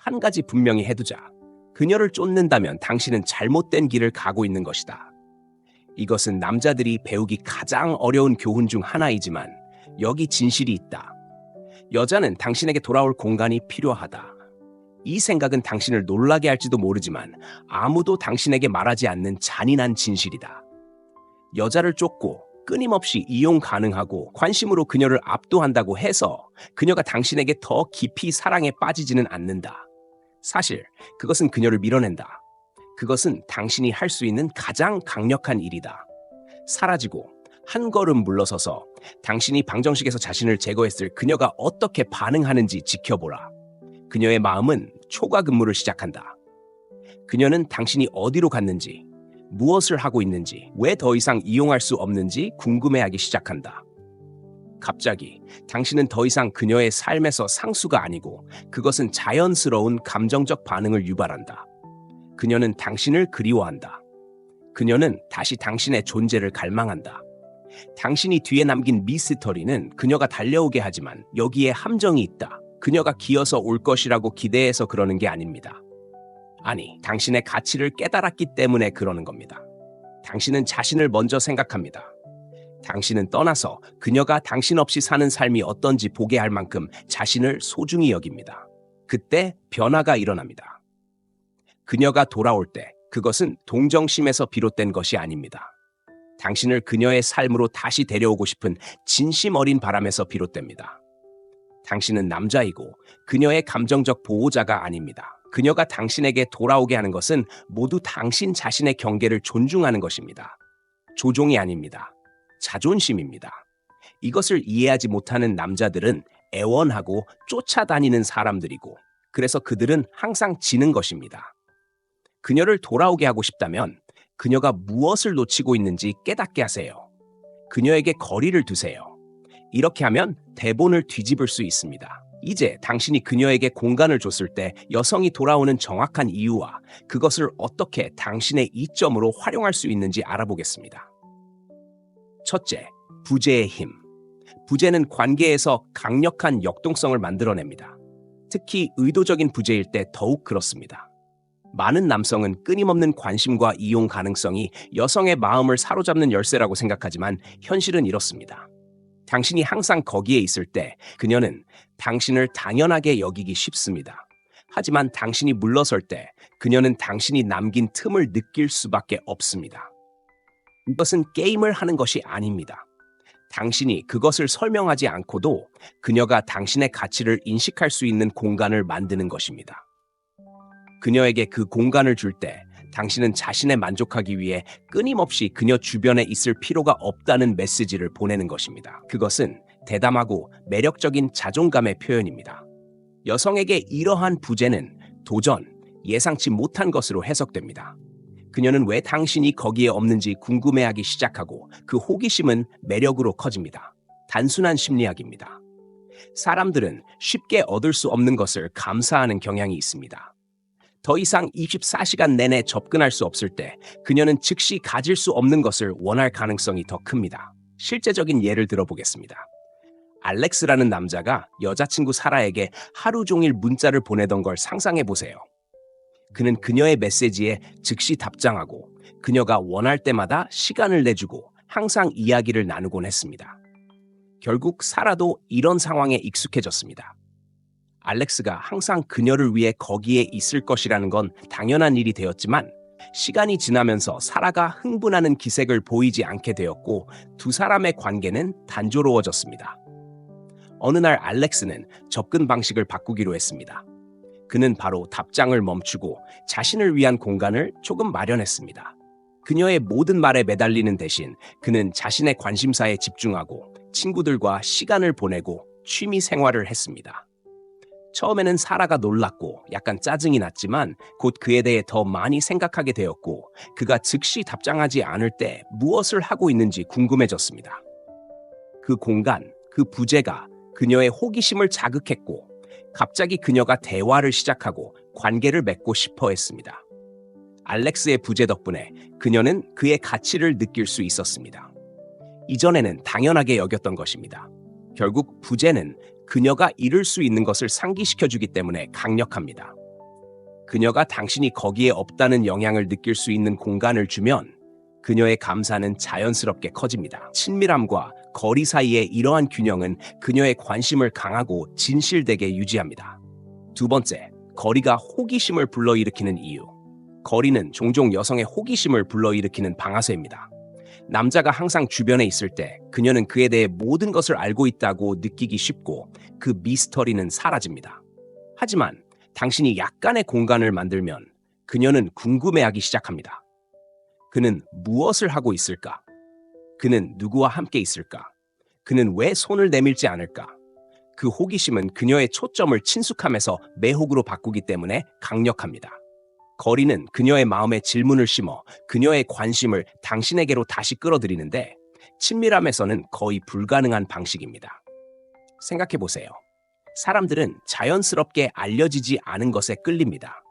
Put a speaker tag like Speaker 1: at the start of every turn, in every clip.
Speaker 1: 한 가지 분명히 해두자. 그녀를 쫓는다면 당신은 잘못된 길을 가고 있는 것이다. 이것은 남자들이 배우기 가장 어려운 교훈 중 하나이지만 여기 진실이 있다. 여자는 당신에게 돌아올 공간이 필요하다. 이 생각은 당신을 놀라게 할지도 모르지만 아무도 당신에게 말하지 않는 잔인한 진실이다. 여자를 쫓고 끊임없이 이용 가능하고 관심으로 그녀를 압도한다고 해서 그녀가 당신에게 더 깊이 사랑에 빠지지는 않는다. 사실 그것은 그녀를 밀어낸다. 그것은 당신이 할 수 있는 가장 강력한 일이다. 사라지고 한 걸음 물러서서 당신이 방정식에서 자신을 제거했을 그녀가 어떻게 반응하는지 지켜보라. 그녀의 마음은 초과 근무를 시작한다. 그녀는 당신이 어디로 갔는지, 무엇을 하고 있는지, 왜 더 이상 이용할 수 없는지 궁금해하기 시작한다. 갑자기 당신은 더 이상 그녀의 삶에서 상수가 아니고 그것은 자연스러운 감정적 반응을 유발한다. 그녀는 당신을 그리워한다. 그녀는 다시 당신의 존재를 갈망한다. 당신이 뒤에 남긴 미스터리는 그녀가 달려오게 하지만 여기에 함정이 있다. 그녀가 기어서 올 것이라고 기대해서 그러는 게 아닙니다. 아니, 당신의 가치를 깨달았기 때문에 그러는 겁니다. 당신은 자신을 먼저 생각합니다. 당신은 떠나서 그녀가 당신 없이 사는 삶이 어떤지 보게 할 만큼 자신을 소중히 여깁니다. 그때 변화가 일어납니다. 그녀가 돌아올 때 그것은 동정심에서 비롯된 것이 아닙니다. 당신을 그녀의 삶으로 다시 데려오고 싶은 진심 어린 바람에서 비롯됩니다. 당신은 남자이고 그녀의 감정적 보호자가 아닙니다. 그녀가 당신에게 돌아오게 하는 것은 모두 당신 자신의 경계를 존중하는 것입니다. 조종이 아닙니다. 자존심입니다. 이것을 이해하지 못하는 남자들은 애원하고 쫓아다니는 사람들이고 그래서 그들은 항상 지는 것입니다. 그녀를 돌아오게 하고 싶다면 그녀가 무엇을 놓치고 있는지 깨닫게 하세요. 그녀에게 거리를 두세요. 이렇게 하면 대본을 뒤집을 수 있습니다. 이제 당신이 그녀에게 공간을 줬을 때 여성이 돌아오는 정확한 이유와 그것을 어떻게 당신의 이점으로 활용할 수 있는지 알아보겠습니다. 첫째, 부재의 힘. 부재는 관계에서 강력한 역동성을 만들어냅니다. 특히 의도적인 부재일 때 더욱 그렇습니다. 많은 남성은 끊임없는 관심과 이용 가능성이 여성의 마음을 사로잡는 열쇠라고 생각하지만 현실은 이렇습니다. 당신이 항상 거기에 있을 때 그녀는 당신을 당연하게 여기기 쉽습니다. 하지만 당신이 물러설 때 그녀는 당신이 남긴 틈을 느낄 수밖에 없습니다. 이것은 게임을 하는 것이 아닙니다. 당신이 그것을 설명하지 않고도 그녀가 당신의 가치를 인식할 수 있는 공간을 만드는 것입니다. 그녀에게 그 공간을 줄 때 당신은 자신에 만족하기 위해 끊임없이 그녀 주변에 있을 필요가 없다는 메시지를 보내는 것입니다. 그것은 대담하고 매력적인 자존감의 표현입니다. 여성에게 이러한 부재는 도전, 예상치 못한 것으로 해석됩니다. 그녀는 왜 당신이 거기에 없는지 궁금해하기 시작하고 그 호기심은 매력으로 커집니다. 단순한 심리학입니다. 사람들은 쉽게 얻을 수 없는 것을 감사하는 경향이 있습니다. 더 이상 24시간 내내 접근할 수 없을 때 그녀는 즉시 가질 수 없는 것을 원할 가능성이 더 큽니다. 실제적인 예를 들어보겠습니다. 알렉스라는 남자가 여자친구 사라에게 하루 종일 문자를 보내던 걸 상상해 보세요. 그는 그녀의 메시지에 즉시 답장하고 그녀가 원할 때마다 시간을 내주고 항상 이야기를 나누곤 했습니다. 결국 사라도 이런 상황에 익숙해졌습니다. 알렉스가 항상 그녀를 위해 거기에 있을 것이라는 건 당연한 일이 되었지만 시간이 지나면서 사라가 흥분하는 기색을 보이지 않게 되었고 두 사람의 관계는 단조로워졌습니다. 어느 날 알렉스는 접근 방식을 바꾸기로 했습니다. 그는 바로 답장을 멈추고 자신을 위한 공간을 조금 마련했습니다. 그녀의 모든 말에 매달리는 대신 그는 자신의 관심사에 집중하고 친구들과 시간을 보내고 취미 생활을 했습니다. 처음에는 사라가 놀랐고 약간 짜증이 났지만 곧 그에 대해 더 많이 생각하게 되었고 그가 즉시 답장하지 않을 때 무엇을 하고 있는지 궁금해졌습니다. 그 공간, 그 부재가 그녀의 호기심을 자극했고 갑자기 그녀가 대화를 시작하고 관계를 맺고 싶어 했습니다. 알렉스의 부재 덕분에 그녀는 그의 가치를 느낄 수 있었습니다. 이전에는 당연하게 여겼던 것입니다. 결국 부재는 그녀가 이룰 수 있는 것을 상기시켜주기 때문에 강력합니다. 그녀가 당신이 거기에 없다는 영향을 느낄 수 있는 공간을 주면 그녀의 감사는 자연스럽게 커집니다. 친밀함과 거리 사이의 이러한 균형은 그녀의 관심을 강하고 진실되게 유지합니다. 두 번째, 거리가 호기심을 불러일으키는 이유. 거리는 종종 여성의 호기심을 불러일으키는 방아쇠입니다. 남자가 항상 주변에 있을 때 그녀는 그에 대해 모든 것을 알고 있다고 느끼기 쉽고 그 미스터리는 사라집니다. 하지만 당신이 약간의 공간을 만들면 그녀는 궁금해하기 시작합니다. 그는 무엇을 하고 있을까? 그는 누구와 함께 있을까? 그는 왜 손을 내밀지 않을까? 그 호기심은 그녀의 초점을 친숙함에서 매혹으로 바꾸기 때문에 강력합니다. 거리는 그녀의 마음에 질문을 심어 그녀의 관심을 당신에게로 다시 끌어들이는데 친밀함에서는 거의 불가능한 방식입니다. 생각해 보세요. 사람들은 자연스럽게 알려지지 않은 것에 끌립니다.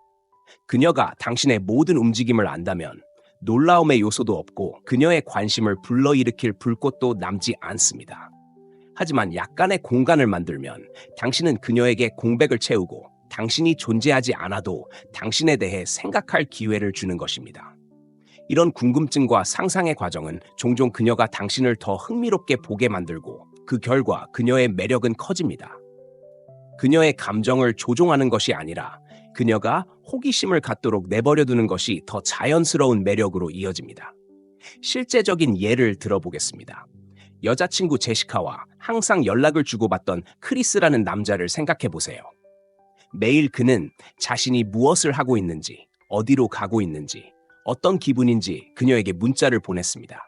Speaker 1: 그녀가 당신의 모든 움직임을 안다면 놀라움의 요소도 없고 그녀의 관심을 불러일으킬 불꽃도 남지 않습니다. 하지만 약간의 공간을 만들면 당신은 그녀에게 공백을 채우고 당신이 존재하지 않아도 당신에 대해 생각할 기회를 주는 것입니다. 이런 궁금증과 상상의 과정은 종종 그녀가 당신을 더 흥미롭게 보게 만들고 그 결과 그녀의 매력은 커집니다. 그녀의 감정을 조종하는 것이 아니라 그녀가 호기심을 갖도록 내버려두는 것이 더 자연스러운 매력으로 이어집니다. 실제적인 예를 들어보겠습니다. 여자친구 제시카와 항상 연락을 주고받던 크리스라는 남자를 생각해 보세요. 매일 그는 자신이 무엇을 하고 있는지, 어디로 가고 있는지, 어떤 기분인지 그녀에게 문자를 보냈습니다.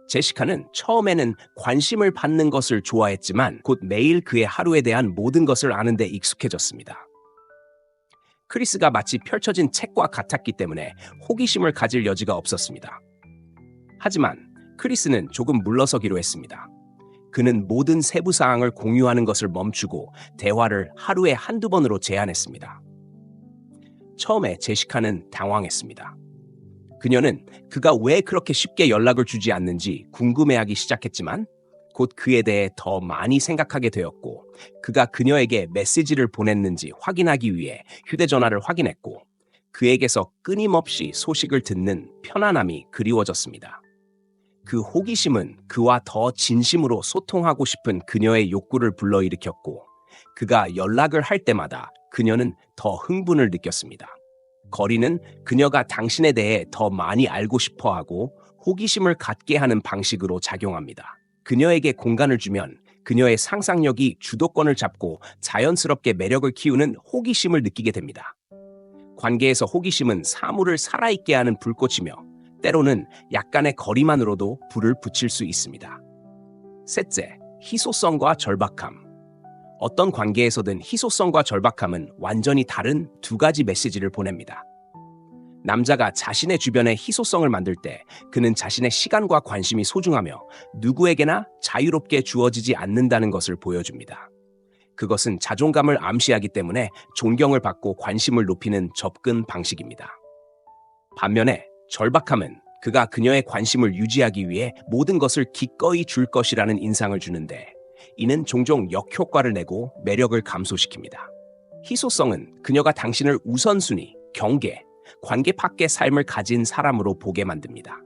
Speaker 1: 제시카는 처음에는 관심을 받는 것을 좋아했지만 곧 매일 그의 하루에 대한 모든 것을 아는 데 익숙해졌습니다. 크리스가 마치 펼쳐진 책과 같았기 때문에 호기심을 가질 여지가 없었습니다. 하지만 크리스는 조금 물러서기로 했습니다. 그는 모든 세부 사항을 공유하는 것을 멈추고 대화를 하루에 한두 번으로 제한했습니다. 처음에 제시카는 당황했습니다. 그녀는 그가 왜 그렇게 쉽게 연락을 주지 않는지 궁금해하기 시작했지만 곧 그에 대해 더 많이 생각하게 되었고 그가 그녀에게 메시지를 보냈는지 확인하기 위해 휴대전화를 확인했고 그에게서 끊임없이 소식을 듣는 편안함이 그리워졌습니다. 그 호기심은 그와 더 진심으로 소통하고 싶은 그녀의 욕구를 불러일으켰고 그가 연락을 할 때마다 그녀는 더 흥분을 느꼈습니다. 거리는 그녀가 당신에 대해 더 많이 알고 싶어하고 호기심을 갖게 하는 방식으로 작용합니다. 그녀에게 공간을 주면 그녀의 상상력이 주도권을 잡고 자연스럽게 매력을 키우는 호기심을 느끼게 됩니다. 관계에서 호기심은 사물을 살아있게 하는 불꽃이며 때로는 약간의 거리만으로도 불을 붙일 수 있습니다. 셋째, 희소성과 절박함. 어떤 관계에서든 희소성과 절박함은 완전히 다른 두 가지 메시지를 보냅니다. 남자가 자신의 주변에 희소성을 만들 때 그는 자신의 시간과 관심이 소중하며 누구에게나 자유롭게 주어지지 않는다는 것을 보여줍니다. 그것은 자존감을 암시하기 때문에 존경을 받고 관심을 높이는 접근 방식입니다. 반면에 절박함은 그가 그녀의 관심을 유지하기 위해 모든 것을 기꺼이 줄 것이라는 인상을 주는데 이는 종종 역효과를 내고 매력을 감소시킵니다. 희소성은 그녀가 당신을 우선순위, 경계, 관계 밖의 삶을 가진 사람으로 보게 만듭니다.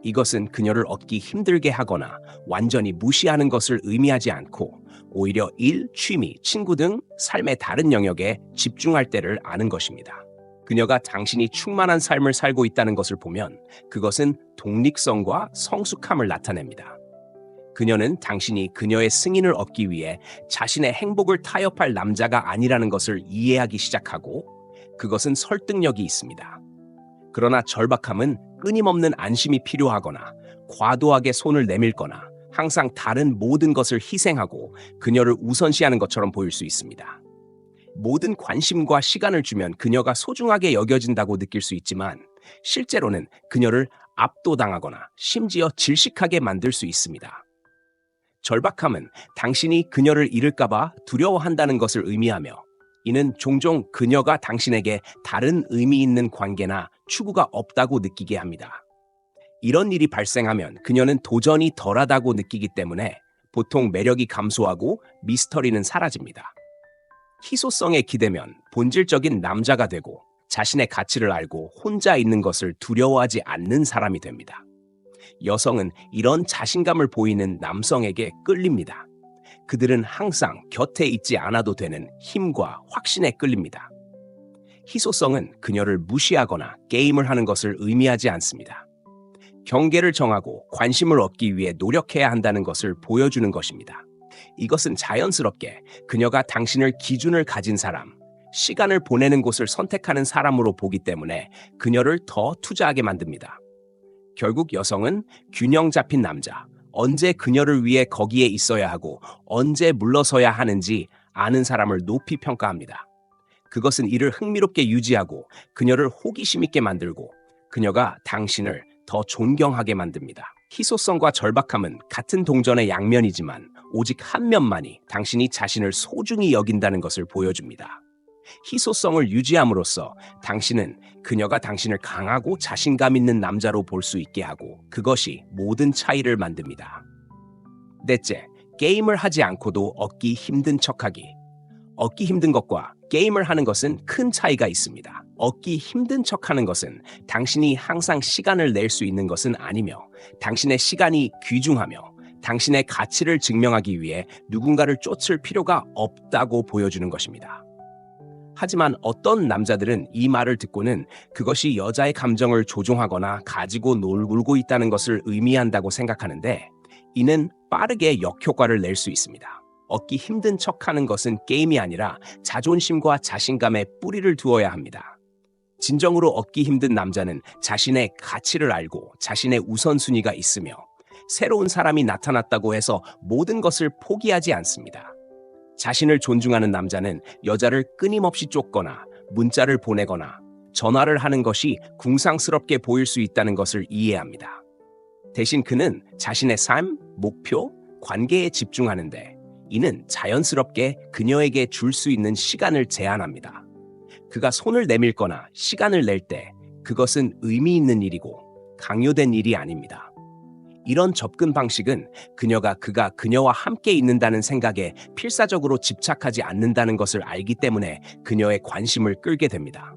Speaker 1: 이것은 그녀를 얻기 힘들게 하거나 완전히 무시하는 것을 의미하지 않고 오히려 일, 취미, 친구 등 삶의 다른 영역에 집중할 때를 아는 것입니다. 그녀가 당신이 충만한 삶을 살고 있다는 것을 보면 그것은 독립성과 성숙함을 나타냅니다. 그녀는 당신이 그녀의 승인을 얻기 위해 자신의 행복을 타협할 남자가 아니라는 것을 이해하기 시작하고 그것은 설득력이 있습니다. 그러나 절박함은 끊임없는 안심이 필요하거나 과도하게 손을 내밀거나 항상 다른 모든 것을 희생하고 그녀를 우선시하는 것처럼 보일 수 있습니다. 모든 관심과 시간을 주면 그녀가 소중하게 여겨진다고 느낄 수 있지만 실제로는 그녀를 압도당하거나 심지어 질식하게 만들 수 있습니다. 절박함은 당신이 그녀를 잃을까봐 두려워한다는 것을 의미하며 이는 종종 그녀가 당신에게 다른 의미 있는 관계나 추구가 없다고 느끼게 합니다. 이런 일이 발생하면 그녀는 도전이 덜하다고 느끼기 때문에 보통 매력이 감소하고 미스터리는 사라집니다. 희소성에 기대면 본질적인 남자가 되고 자신의 가치를 알고 혼자 있는 것을 두려워하지 않는 사람이 됩니다. 여성은 이런 자신감을 보이는 남성에게 끌립니다. 그들은 항상 곁에 있지 않아도 되는 힘과 확신에 끌립니다. 희소성은 그녀를 무시하거나 게임을 하는 것을 의미하지 않습니다. 경계를 정하고 관심을 얻기 위해 노력해야 한다는 것을 보여주는 것입니다. 이것은 자연스럽게 그녀가 당신을 기준을 가진 사람, 시간을 보내는 곳을 선택하는 사람으로 보기 때문에 그녀를 더 투자하게 만듭니다. 결국 여성은 균형 잡힌 남자, 언제 그녀를 위해 거기에 있어야 하고 언제 물러서야 하는지 아는 사람을 높이 평가합니다. 그것은 이를 흥미롭게 유지하고 그녀를 호기심 있게 만들고 그녀가 당신을 더 존경하게 만듭니다. 희소성과 절박함은 같은 동전의 양면이지만 오직 한 면만이 당신이 자신을 소중히 여긴다는 것을 보여줍니다. 희소성을 유지함으로써 당신은 그녀가 당신을 강하고 자신감 있는 남자로 볼 수 있게 하고 그것이 모든 차이를 만듭니다. 넷째, 게임을 하지 않고도 얻기 힘든 척하기. 얻기 힘든 것과 게임을 하는 것은 큰 차이가 있습니다. 얻기 힘든 척하는 것은 당신이 항상 시간을 낼 수 있는 것은 아니며 당신의 시간이 귀중하며 당신의 가치를 증명하기 위해 누군가를 쫓을 필요가 없다고 보여주는 것입니다. 하지만 어떤 남자들은 이 말을 듣고는 그것이 여자의 감정을 조종하거나 가지고 놀고 있다는 것을 의미한다고 생각하는데 이는 빠르게 역효과를 낼 수 있습니다. 얻기 힘든 척하는 것은 게임이 아니라 자존심과 자신감에 뿌리를 두어야 합니다. 진정으로 얻기 힘든 남자는 자신의 가치를 알고 자신의 우선순위가 있으며 새로운 사람이 나타났다고 해서 모든 것을 포기하지 않습니다. 자신을 존중하는 남자는 여자를 끊임없이 쫓거나 문자를 보내거나 전화를 하는 것이 궁상스럽게 보일 수 있다는 것을 이해합니다. 대신 그는 자신의 삶, 목표, 관계에 집중하는데 이는 자연스럽게 그녀에게 줄 수 있는 시간을 제한합니다. 그가 손을 내밀거나 시간을 낼 때 그것은 의미 있는 일이고 강요된 일이 아닙니다. 이런 접근 방식은 그가 그녀와 함께 있는다는 생각에 필사적으로 집착하지 않는다는 것을 알기 때문에 그녀의 관심을 끌게 됩니다.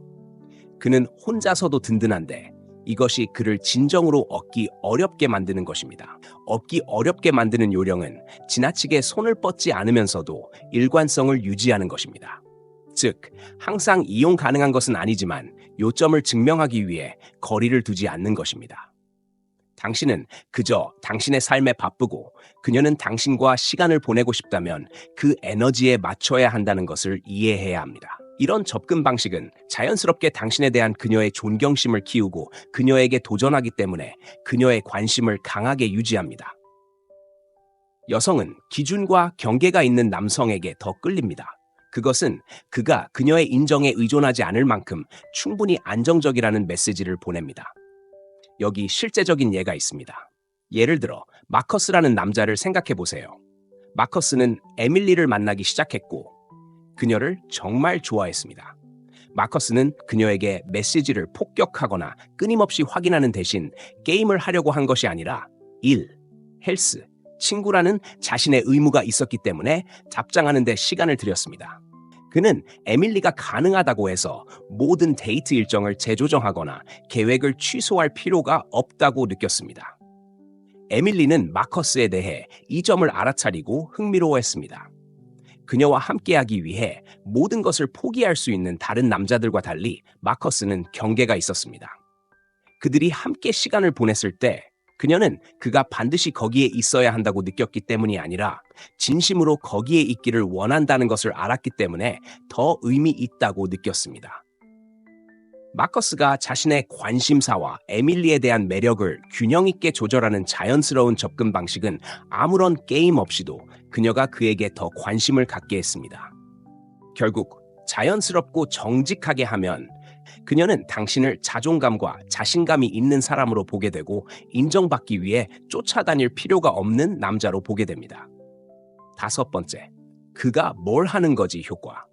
Speaker 1: 그는 혼자서도 든든한데 이것이 그를 진정으로 얻기 어렵게 만드는 것입니다. 얻기 어렵게 만드는 요령은 지나치게 손을 뻗지 않으면서도 일관성을 유지하는 것입니다. 즉, 항상 이용 가능한 것은 아니지만 요점을 증명하기 위해 거리를 두지 않는 것입니다. 당신은 그저 당신의 삶에 바쁘고 그녀는 당신과 시간을 보내고 싶다면 그 에너지에 맞춰야 한다는 것을 이해해야 합니다. 이런 접근 방식은 자연스럽게 당신에 대한 그녀의 존경심을 키우고 그녀에게 도전하기 때문에 그녀의 관심을 강하게 유지합니다. 여성은 기준과 경계가 있는 남성에게 더 끌립니다. 그것은 그가 그녀의 인정에 의존하지 않을 만큼 충분히 안정적이라는 메시지를 보냅니다. 여기 실제적인 예가 있습니다. 예를 들어 마커스라는 남자를 생각해 보세요. 마커스는 에밀리를 만나기 시작했고 그녀를 정말 좋아했습니다. 마커스는 그녀에게 메시지를 폭격하거나 끊임없이 확인하는 대신 게임을 하려고 한 것이 아니라 일, 헬스, 친구라는 자신의 의무가 있었기 때문에 답장하는 데 시간을 들였습니다. 그는 에밀리가 가능하다고 해서 모든 데이트 일정을 재조정하거나 계획을 취소할 필요가 없다고 느꼈습니다. 에밀리는 마커스에 대해 이 점을 알아차리고 흥미로워했습니다. 그녀와 함께하기 위해 모든 것을 포기할 수 있는 다른 남자들과 달리 마커스는 경계가 있었습니다. 그들이 함께 시간을 보냈을 때 그녀는 그가 반드시 거기에 있어야 한다고 느꼈기 때문이 아니라 진심으로 거기에 있기를 원한다는 것을 알았기 때문에 더 의미 있다고 느꼈습니다. 마커스가 자신의 관심사와 에밀리에 대한 매력을 균형 있게 조절하는 자연스러운 접근 방식은 아무런 게임 없이도 그녀가 그에게 더 관심을 갖게 했습니다. 결국 자연스럽고 정직하게 하면 그녀는 당신을 자존감과 자신감이 있는 사람으로 보게 되고 인정받기 위해 쫓아다닐 필요가 없는 남자로 보게 됩니다. 다섯 번째, 그가 뭘 하는 거지 효과.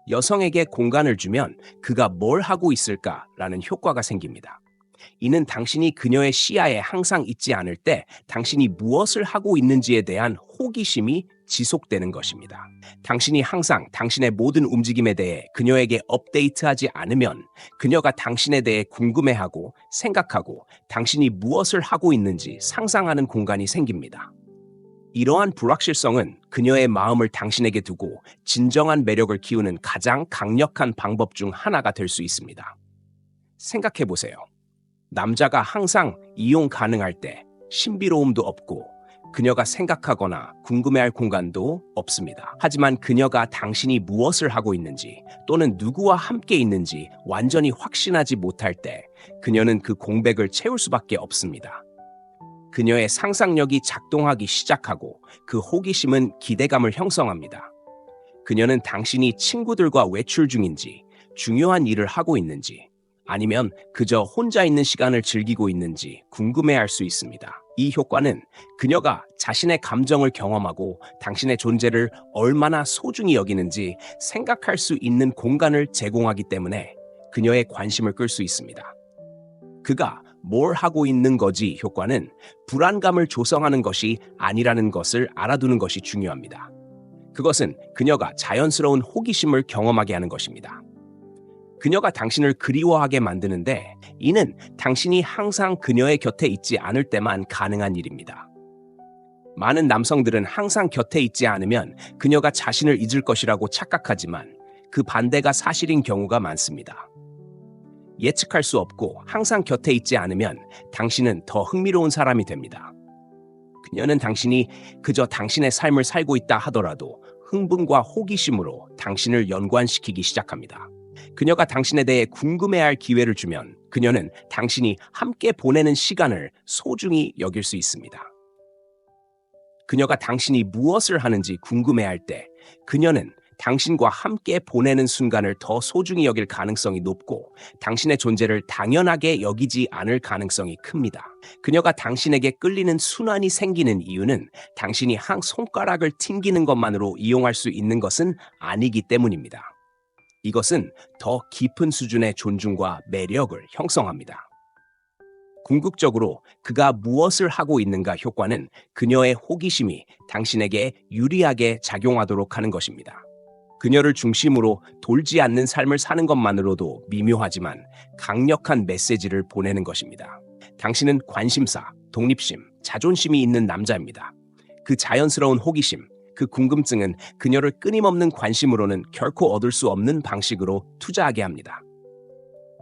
Speaker 1: 여성에게 공간을 주면 그가 뭘 하고 있을까라는 효과가 생깁니다. 이는 당신이 그녀의 시야에 항상 있지 않을 때 당신이 무엇을 하고 있는지에 대한 호기심이 지속되는 것입니다. 당신이 항상 당신의 모든 움직임에 대해 그녀에게 업데이트하지 않으면 그녀가 당신에 대해 궁금해하고 생각하고 당신이 무엇을 하고 있는지 상상하는 공간이 생깁니다. 이러한 불확실성은 그녀의 마음을 당신에게 두고 진정한 매력을 키우는 가장 강력한 방법 중 하나가 될 수 있습니다. 생각해 보세요. 남자가 항상 이용 가능할 때 신비로움도 없고 그녀가 생각하거나 궁금해할 공간도 없습니다. 하지만 그녀가 당신이 무엇을 하고 있는지 또는 누구와 함께 있는지 완전히 확신하지 못할 때 그녀는 그 공백을 채울 수밖에 없습니다. 그녀의 상상력이 작동하기 시작하고 그 호기심은 기대감을 형성합니다. 그녀는 당신이 친구들과 외출 중인지, 중요한 일을 하고 있는지, 아니면 그저 혼자 있는 시간을 즐기고 있는지 궁금해할 수 있습니다. 이 효과는 그녀가 자신의 감정을 경험하고 당신의 존재를 얼마나 소중히 여기는지 생각할 수 있는 공간을 제공하기 때문에 그녀의 관심을 끌 수 있습니다. 그가 뭘 하고 있는 거지 효과는 불안감을 조성하는 것이 아니라는 것을 알아두는 것이 중요합니다. 그것은 그녀가 자연스러운 호기심을 경험하게 하는 것입니다. 그녀가 당신을 그리워하게 만드는데 이는 당신이 항상 그녀의 곁에 있지 않을 때만 가능한 일입니다. 많은 남성들은 항상 곁에 있지 않으면 그녀가 자신을 잊을 것이라고 착각하지만 그 반대가 사실인 경우가 많습니다. 예측할 수 없고 항상 곁에 있지 않으면 당신은 더 흥미로운 사람이 됩니다. 그녀는 당신이 그저 당신의 삶을 살고 있다 하더라도 흥분과 호기심으로 당신을 연관시키기 시작합니다. 그녀가 당신에 대해 궁금해할 기회를 주면 그녀는 당신이 함께 보내는 시간을 소중히 여길 수 있습니다. 그녀가 당신이 무엇을 하는지 궁금해할 때 그녀는 당신과 함께 보내는 순간을 더 소중히 여길 가능성이 높고 당신의 존재를 당연하게 여기지 않을 가능성이 큽니다. 그녀가 당신에게 끌리는 순환이 생기는 이유는 당신이 한 손가락을 튕기는 것만으로 이용할 수 있는 것은 아니기 때문입니다. 이것은 더 깊은 수준의 존중과 매력을 형성합니다. 궁극적으로 그가 무엇을 하고 있는가 효과는 그녀의 호기심이 당신에게 유리하게 작용하도록 하는 것입니다. 그녀를 중심으로 돌지 않는 삶을 사는 것만으로도 미묘하지만 강력한 메시지를 보내는 것입니다. 당신은 관심사, 독립심, 자존심이 있는 남자입니다. 그 자연스러운 호기심, 그 궁금증은 그녀를 끊임없는 관심으로는 결코 얻을 수 없는 방식으로 투자하게 합니다.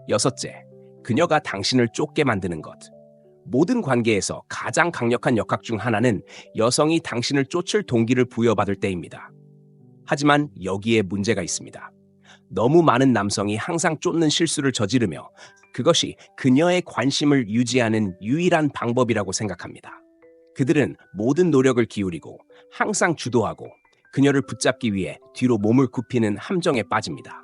Speaker 1: 여섯째, 그녀가 당신을 쫓게 만드는 것. 모든 관계에서 가장 강력한 역학 중 하나는 여성이 당신을 쫓을 동기를 부여받을 때입니다. 하지만 여기에 문제가 있습니다. 너무 많은 남성이 항상 쫓는 실수를 저지르며 그것이 그녀의 관심을 유지하는 유일한 방법이라고 생각합니다. 그들은 모든 노력을 기울이고 항상 주도하고 그녀를 붙잡기 위해 뒤로 몸을 굽히는 함정에 빠집니다.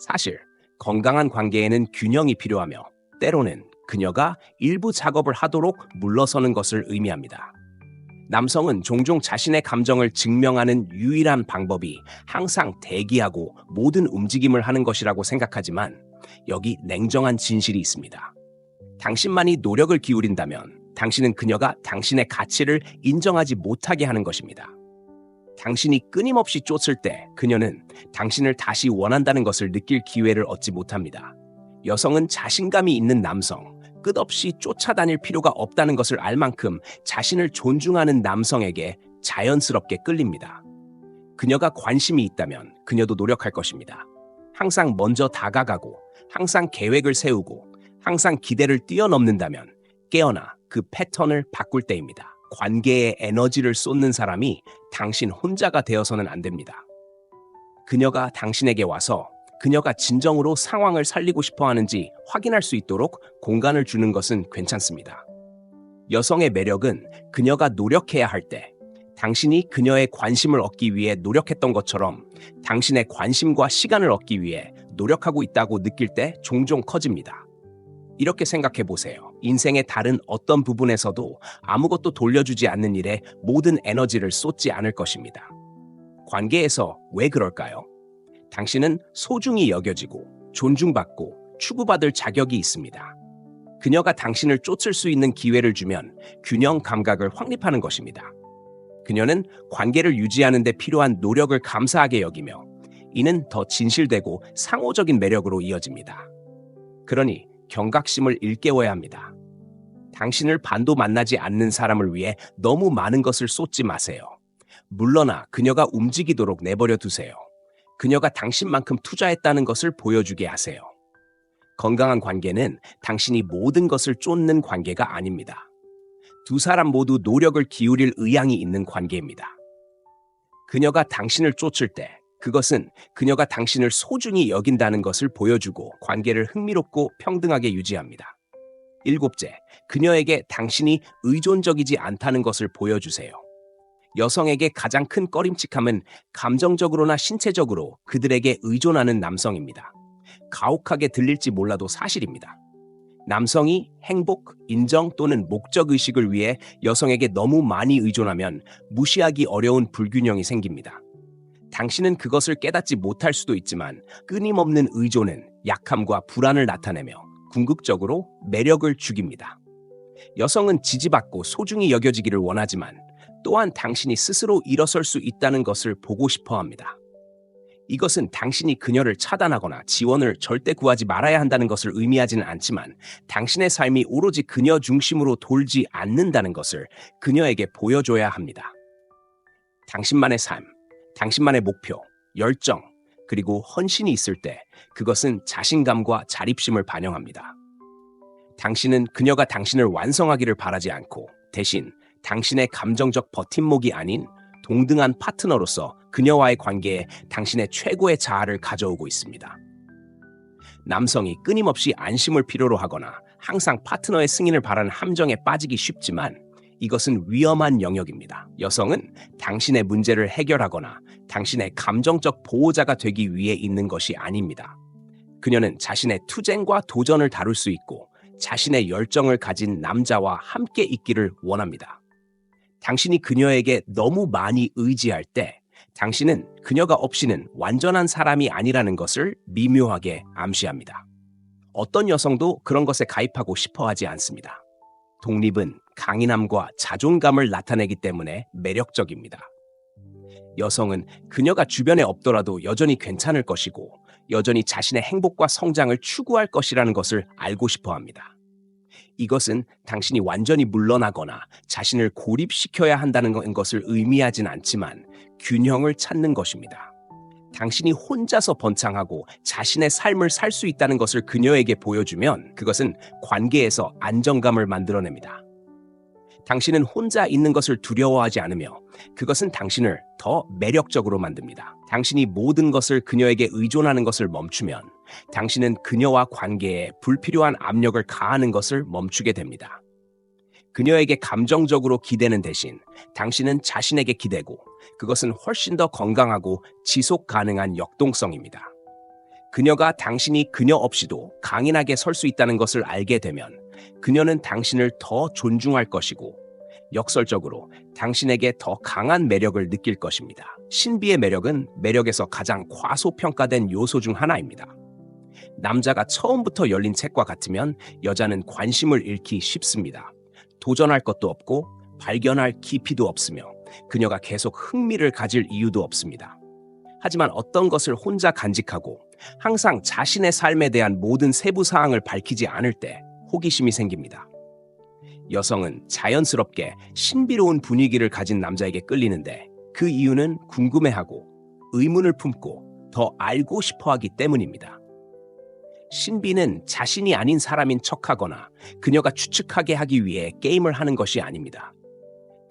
Speaker 1: 사실 건강한 관계에는 균형이 필요하며 때로는 그녀가 일부 작업을 하도록 물러서는 것을 의미합니다. 남성은 종종 자신의 감정을 증명하는 유일한 방법이 항상 대기하고 모든 움직임을 하는 것이라고 생각하지만 여기 냉정한 진실이 있습니다. 당신만이 노력을 기울인다면 당신은 그녀가 당신의 가치를 인정하지 못하게 하는 것입니다. 당신이 끊임없이 쫓을 때 그녀는 당신을 다시 원한다는 것을 느낄 기회를 얻지 못합니다. 여성은 자신감이 있는 남성, 끝없이 쫓아다닐 필요가 없다는 것을 알 만큼 자신을 존중하는 남성에게 자연스럽게 끌립니다. 그녀가 관심이 있다면 그녀도 노력할 것입니다. 항상 먼저 다가가고 항상 계획을 세우고 항상 기대를 뛰어넘는다면 깨어나 그 패턴을 바꿀 때입니다. 관계에 에너지를 쏟는 사람이 당신 혼자가 되어서는 안 됩니다. 그녀가 당신에게 와서 그녀가 진정으로 상황을 살리고 싶어 하는지 확인할 수 있도록 공간을 주는 것은 괜찮습니다. 여성의 매력은 그녀가 노력해야 할 때 당신이 그녀의 관심을 얻기 위해 노력했던 것처럼 당신의 관심과 시간을 얻기 위해 노력하고 있다고 느낄 때 종종 커집니다. 이렇게 생각해 보세요. 인생의 다른 어떤 부분에서도 아무것도 돌려주지 않는 일에 모든 에너지를 쏟지 않을 것입니다. 관계에서 왜 그럴까요? 당신은 소중히 여겨지고 존중받고 추구받을 자격이 있습니다. 그녀가 당신을 쫓을 수 있는 기회를 주면 균형 감각을 확립하는 것입니다. 그녀는 관계를 유지하는 데 필요한 노력을 감사하게 여기며 이는 더 진실되고 상호적인 매력으로 이어집니다. 그러니 경각심을 일깨워야 합니다. 당신을 반도 만나지 않는 사람을 위해 너무 많은 것을 쏟지 마세요. 물러나 그녀가 움직이도록 내버려 두세요. 그녀가 당신만큼 투자했다는 것을 보여주게 하세요. 건강한 관계는 당신이 모든 것을 쫓는 관계가 아닙니다. 두 사람 모두 노력을 기울일 의향이 있는 관계입니다. 그녀가 당신을 쫓을 때 그것은 그녀가 당신을 소중히 여긴다는 것을 보여주고 관계를 흥미롭고 평등하게 유지합니다. 7째, 그녀에게 당신이 의존적이지 않다는 것을 보여주세요. 여성에게 가장 큰 꺼림칙함은 감정적으로나 신체적으로 그들에게 의존하는 남성입니다. 가혹하게 들릴지 몰라도 사실입니다. 남성이 행복, 인정 또는 목적의식을 위해 여성에게 너무 많이 의존하면 무시하기 어려운 불균형이 생깁니다. 당신은 그것을 깨닫지 못할 수도 있지만 끊임없는 의존은 약함과 불안을 나타내며 궁극적으로 매력을 죽입니다. 여성은 지지받고 소중히 여겨지기를 원하지만 또한 당신이 스스로 일어설 수 있다는 것을 보고 싶어 합니다. 이것은 당신이 그녀를 차단하거나 지원을 절대 구하지 말아야 한다는 것을 의미하지는 않지만 당신의 삶이 오로지 그녀 중심으로 돌지 않는다는 것을 그녀에게 보여줘야 합니다. 당신만의 삶, 당신만의 목표, 열정, 그리고 헌신이 있을 때 그것은 자신감과 자립심을 반영합니다. 당신은 그녀가 당신을 완성하기를 바라지 않고 대신 당신의 감정적 버팀목이 아닌 동등한 파트너로서 그녀와의 관계에 당신의 최고의 자아를 가져오고 있습니다. 남성이 끊임없이 안심을 필요로 하거나 항상 파트너의 승인을 바라는 함정에 빠지기 쉽지만 이것은 위험한 영역입니다. 여성은 당신의 문제를 해결하거나 당신의 감정적 보호자가 되기 위해 있는 것이 아닙니다. 그녀는 자신의 투쟁과 도전을 다룰 수 있고 자신의 열정을 가진 남자와 함께 있기를 원합니다. 당신이 그녀에게 너무 많이 의지할 때 당신은 그녀가 없이는 완전한 사람이 아니라는 것을 미묘하게 암시합니다. 어떤 여성도 그런 것에 가입하고 싶어 하지 않습니다. 독립은 강인함과 자존감을 나타내기 때문에 매력적입니다. 여성은 그녀가 주변에 없더라도 여전히 괜찮을 것이고 여전히 자신의 행복과 성장을 추구할 것이라는 것을 알고 싶어 합니다. 이것은 당신이 완전히 물러나거나 자신을 고립시켜야 한다는 것을 의미하진 않지만 균형을 찾는 것입니다. 당신이 혼자서 번창하고 자신의 삶을 살 수 있다는 것을 그녀에게 보여주면 그것은 관계에서 안정감을 만들어냅니다. 당신은 혼자 있는 것을 두려워하지 않으며 그것은 당신을 더 매력적으로 만듭니다. 당신이 모든 것을 그녀에게 의존하는 것을 멈추면 당신은 그녀와 관계에 불필요한 압력을 가하는 것을 멈추게 됩니다. 그녀에게 감정적으로 기대는 대신 당신은 자신에게 기대고 그것은 훨씬 더 건강하고 지속 가능한 역동성입니다. 그녀가 당신이 그녀 없이도 강인하게 설 수 있다는 것을 알게 되면 그녀는 당신을 더 존중할 것이고 역설적으로 당신에게 더 강한 매력을 느낄 것입니다. 신비의 매력은 매력에서 가장 과소평가된 요소 중 하나입니다. 남자가 처음부터 열린 책과 같으면 여자는 관심을 잃기 쉽습니다. 도전할 것도 없고 발견할 깊이도 없으며 그녀가 계속 흥미를 가질 이유도 없습니다. 하지만 어떤 것을 혼자 간직하고 항상 자신의 삶에 대한 모든 세부 사항을 밝히지 않을 때 호기심이 생깁니다. 여성은 자연스럽게 신비로운 분위기를 가진 남자에게 끌리는데 그 이유는 궁금해하고 의문을 품고 더 알고 싶어 하기 때문입니다. 신비는 자신이 아닌 사람인 척하거나 그녀가 추측하게 하기 위해 게임을 하는 것이 아닙니다.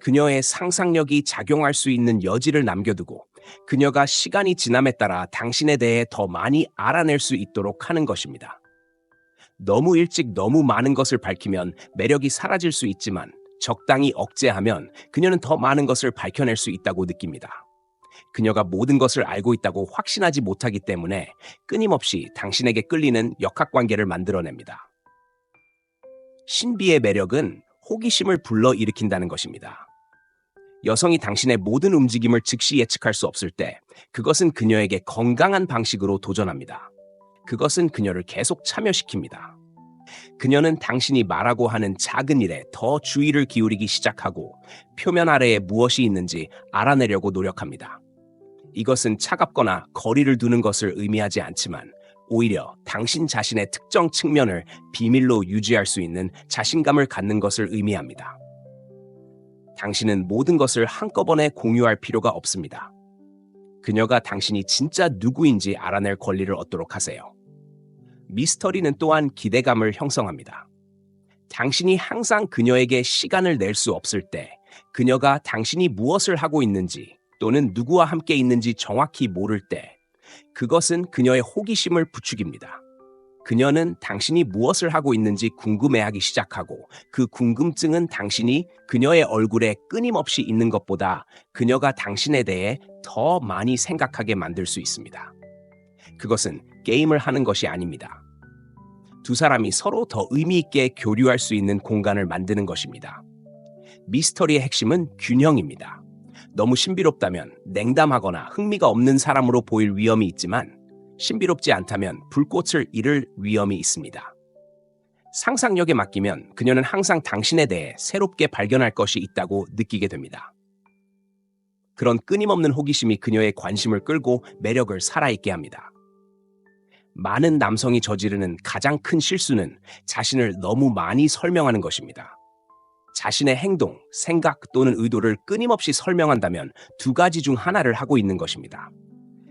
Speaker 1: 그녀의 상상력이 작용할 수 있는 여지를 남겨두고 그녀가 시간이 지남에 따라 당신에 대해 더 많이 알아낼 수 있도록 하는 것입니다. 너무 일찍 너무 많은 것을 밝히면 매력이 사라질 수 있지만 적당히 억제하면 그녀는 더 많은 것을 밝혀낼 수 있다고 느낍니다. 그녀가 모든 것을 알고 있다고 확신하지 못하기 때문에 끊임없이 당신에게 끌리는 역학관계를 만들어냅니다. 신비의 매력은 호기심을 불러일으킨다는 것입니다. 여성이 당신의 모든 움직임을 즉시 예측할 수 없을 때 그것은 그녀에게 건강한 방식으로 도전합니다. 그것은 그녀를 계속 참여시킵니다. 그녀는 당신이 말하고 하는 작은 일에 더 주의를 기울이기 시작하고 표면 아래에 무엇이 있는지 알아내려고 노력합니다. 이것은 차갑거나 거리를 두는 것을 의미하지 않지만 오히려 당신 자신의 특정 측면을 비밀로 유지할 수 있는 자신감을 갖는 것을 의미합니다. 당신은 모든 것을 한꺼번에 공유할 필요가 없습니다. 그녀가 당신이 진짜 누구인지 알아낼 권리를 얻도록 하세요. 미스터리는 또한 기대감을 형성합니다. 당신이 항상 그녀에게 시간을 낼 수 없을 때, 그녀가 당신이 무엇을 하고 있는지 또는 누구와 함께 있는지 정확히 모를 때, 그것은 그녀의 호기심을 부추깁니다. 그녀는 당신이 무엇을 하고 있는지 궁금해하기 시작하고 그 궁금증은 당신이 그녀의 얼굴에 끊임없이 있는 것보다 그녀가 당신에 대해 더 많이 생각하게 만들 수 있습니다. 그것은 게임을 하는 것이 아닙니다. 두 사람이 서로 더 의미 있게 교류할 수 있는 공간을 만드는 것입니다. 미스터리의 핵심은 균형입니다. 너무 신비롭다면 냉담하거나 흥미가 없는 사람으로 보일 위험이 있지만 신비롭지 않다면 불꽃을 잃을 위험이 있습니다. 상상력에 맡기면 그녀는 항상 당신에 대해 새롭게 발견할 것이 있다고 느끼게 됩니다. 그런 끊임없는 호기심이 그녀의 관심을 끌고 매력을 살아있게 합니다. 많은 남성이 저지르는 가장 큰 실수는 자신을 너무 많이 설명하는 것입니다. 자신의 행동, 생각 또는 의도를 끊임없이 설명한다면 두 가지 중 하나를 하고 있는 것입니다.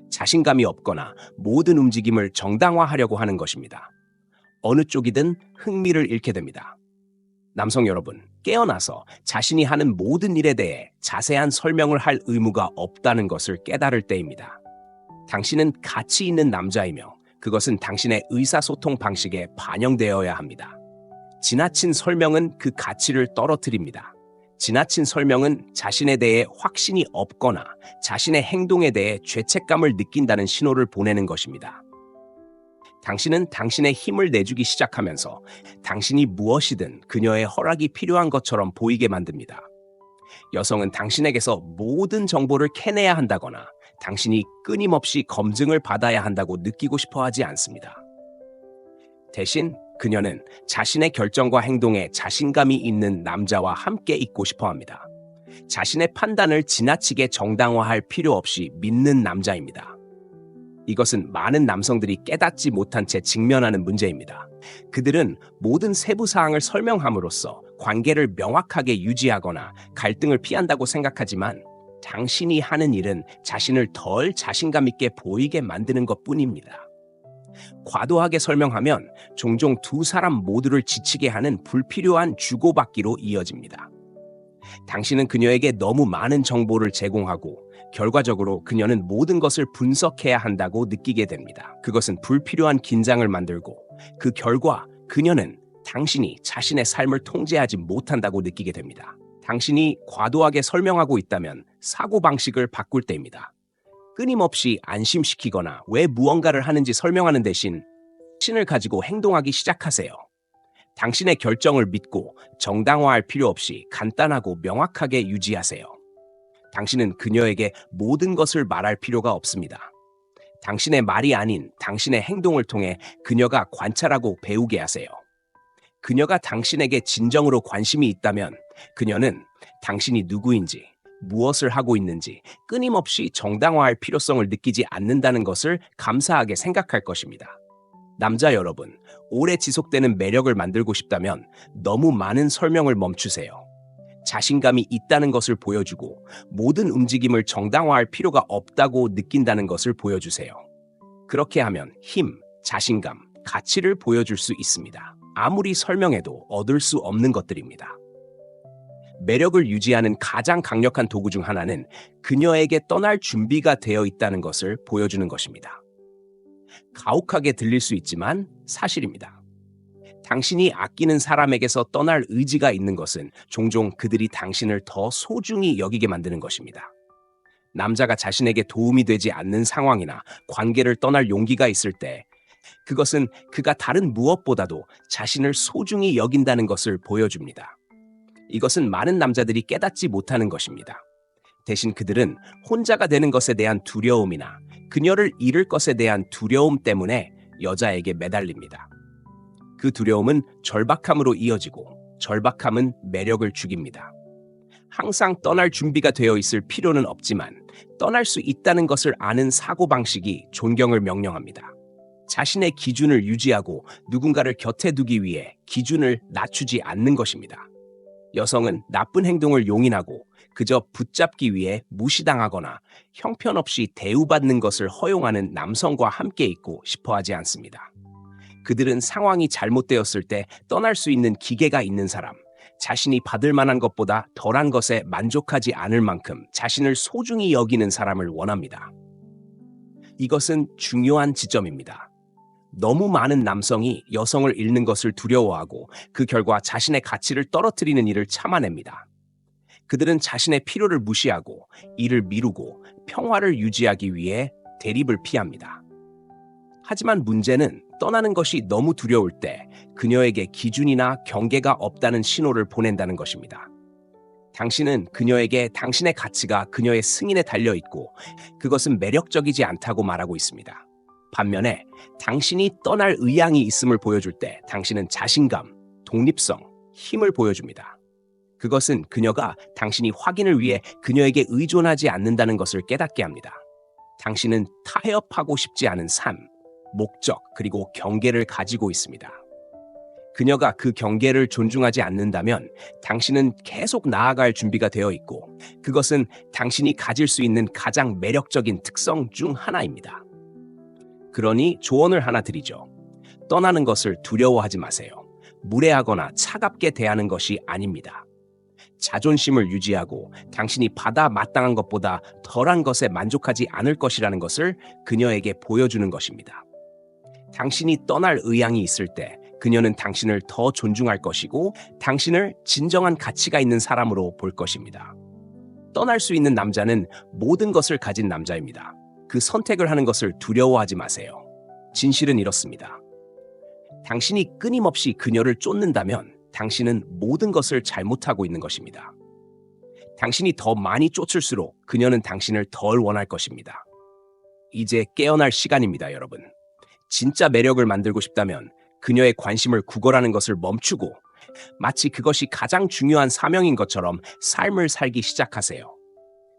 Speaker 1: 자신감이 없거나 모든 움직임을 정당화하려고 하는 것입니다. 어느 쪽이든 흥미를 잃게 됩니다. 남성 여러분, 깨어나서 자신이 하는 모든 일에 대해 자세한 설명을 할 의무가 없다는 것을 깨달을 때입니다. 당신은 가치 있는 남자이며 그것은 당신의 의사소통 방식에 반영되어야 합니다. 지나친 설명은 그 가치를 떨어뜨립니다. 지나친 설명은 자신에 대해 확신이 없거나 자신의 행동에 대해 죄책감을 느낀다는 신호를 보내는 것입니다. 당신은 당신의 힘을 내주기 시작하면서 당신이 무엇이든 그녀의 허락이 필요한 것처럼 보이게 만듭니다. 여성은 당신에게서 모든 정보를 캐내야 한다거나 당신이 끊임없이 검증을 받아야 한다고 느끼고 싶어 하지 않습니다. 대신 그녀는 자신의 결정과 행동에 자신감이 있는 남자와 함께 있고 싶어 합니다. 자신의 판단을 지나치게 정당화할 필요 없이 믿는 남자입니다. 이것은 많은 남성들이 깨닫지 못한 채 직면하는 문제입니다. 그들은 모든 세부 사항을 설명함으로써 관계를 명확하게 유지하거나 갈등을 피한다고 생각하지만 당신이 하는 일은 자신을 덜 자신감 있게 보이게 만드는 것뿐입니다. 과도하게 설명하면 종종 두 사람 모두를 지치게 하는 불필요한 주고받기로 이어집니다. 당신은 그녀에게 너무 많은 정보를 제공하고 결과적으로 그녀는 모든 것을 분석해야 한다고 느끼게 됩니다. 그것은 불필요한 긴장을 만들고 그 결과 그녀는 당신이 자신의 삶을 통제하지 못한다고 느끼게 됩니다. 당신이 과도하게 설명하고 있다면 사고방식을 바꿀 때입니다. 끊임없이 안심시키거나 왜 무언가를 하는지 설명하는 대신 신을 가지고 행동하기 시작하세요. 당신의 결정을 믿고 정당화할 필요 없이 간단하고 명확하게 유지하세요. 당신은 그녀에게 모든 것을 말할 필요가 없습니다. 당신의 말이 아닌 당신의 행동을 통해 그녀가 관찰하고 배우게 하세요. 그녀가 당신에게 진정으로 관심이 있다면 그녀는 당신이 누구인지, 무엇을 하고 있는지 끊임없이 정당화할 필요성을 느끼지 않는다는 것을 감사하게 생각할 것입니다. 남자 여러분, 오래 지속되는 매력을 만들고 싶다면 너무 많은 설명을 멈추세요. 자신감이 있다는 것을 보여주고 모든 움직임을 정당화할 필요가 없다고 느낀다는 것을 보여주세요. 그렇게 하면 힘, 자신감, 가치를 보여줄 수 있습니다. 아무리 설명해도 얻을 수 없는 것들입니다. 매력을 유지하는 가장 강력한 도구 중 하나는 그녀에게 떠날 준비가 되어 있다는 것을 보여주는 것입니다. 가혹하게 들릴 수 있지만 사실입니다. 당신이 아끼는 사람에게서 떠날 의지가 있는 것은 종종 그들이 당신을 더 소중히 여기게 만드는 것입니다. 남자가 자신에게 도움이 되지 않는 상황이나 관계를 떠날 용기가 있을 때 그것은 그가 다른 무엇보다도 자신을 소중히 여긴다는 것을 보여줍니다. 이것은 많은 남자들이 깨닫지 못하는 것입니다. 대신 그들은 혼자가 되는 것에 대한 두려움이나 그녀를 잃을 것에 대한 두려움 때문에 여자에게 매달립니다. 그 두려움은 절박함으로 이어지고 절박함은 매력을 죽입니다. 항상 떠날 준비가 되어 있을 필요는 없지만 떠날 수 있다는 것을 아는 사고방식이 존경을 명령합니다. 자신의 기준을 유지하고 누군가를 곁에 두기 위해 기준을 낮추지 않는 것입니다. 여성은 나쁜 행동을 용인하고 그저 붙잡기 위해 무시당하거나 형편없이 대우받는 것을 허용하는 남성과 함께 있고 싶어 하지 않습니다. 그들은 상황이 잘못되었을 때 떠날 수 있는 기계가 있는 사람, 자신이 받을 만한 것보다 덜한 것에 만족하지 않을 만큼 자신을 소중히 여기는 사람을 원합니다. 이것은 중요한 지점입니다. 너무 많은 남성이 여성을 잃는 것을 두려워하고 그 결과 자신의 가치를 떨어뜨리는 일을 참아냅니다. 그들은 자신의 필요를 무시하고 일을 미루고 평화를 유지하기 위해 대립을 피합니다. 하지만 문제는 떠나는 것이 너무 두려울 때 그녀에게 기준이나 경계가 없다는 신호를 보낸다는 것입니다. 당신은 그녀에게 당신의 가치가 그녀의 승인에 달려있고 그것은 매력적이지 않다고 말하고 있습니다. 반면에 당신이 떠날 의향이 있음을 보여줄 때 당신은 자신감, 독립성, 힘을 보여줍니다. 그것은 그녀가 당신이 확인을 위해 그녀에게 의존하지 않는다는 것을 깨닫게 합니다. 당신은 타협하고 싶지 않은 삶, 목적, 그리고 경계를 가지고 있습니다. 그녀가 그 경계를 존중하지 않는다면 당신은 계속 나아갈 준비가 되어 있고 그것은 당신이 가질 수 있는 가장 매력적인 특성 중 하나입니다. 그러니 조언을 하나 드리죠. 떠나는 것을 두려워하지 마세요. 무례하거나 차갑게 대하는 것이 아닙니다. 자존심을 유지하고 당신이 받아 마땅한 것보다 덜한 것에 만족하지 않을 것이라는 것을 그녀에게 보여주는 것입니다. 당신이 떠날 의향이 있을 때 그녀는 당신을 더 존중할 것이고 당신을 진정한 가치가 있는 사람으로 볼 것입니다. 떠날 수 있는 남자는 모든 것을 가진 남자입니다. 그 선택을 하는 것을 두려워하지 마세요. 진실은 이렇습니다. 당신이 끊임없이 그녀를 쫓는다면 당신은 모든 것을 잘못하고 있는 것입니다. 당신이 더 많이 쫓을수록 그녀는 당신을 덜 원할 것입니다. 이제 깨어날 시간입니다, 여러분. 진짜 매력을 만들고 싶다면 그녀의 관심을 구걸하는 것을 멈추고 마치 그것이 가장 중요한 사명인 것처럼 삶을 살기 시작하세요.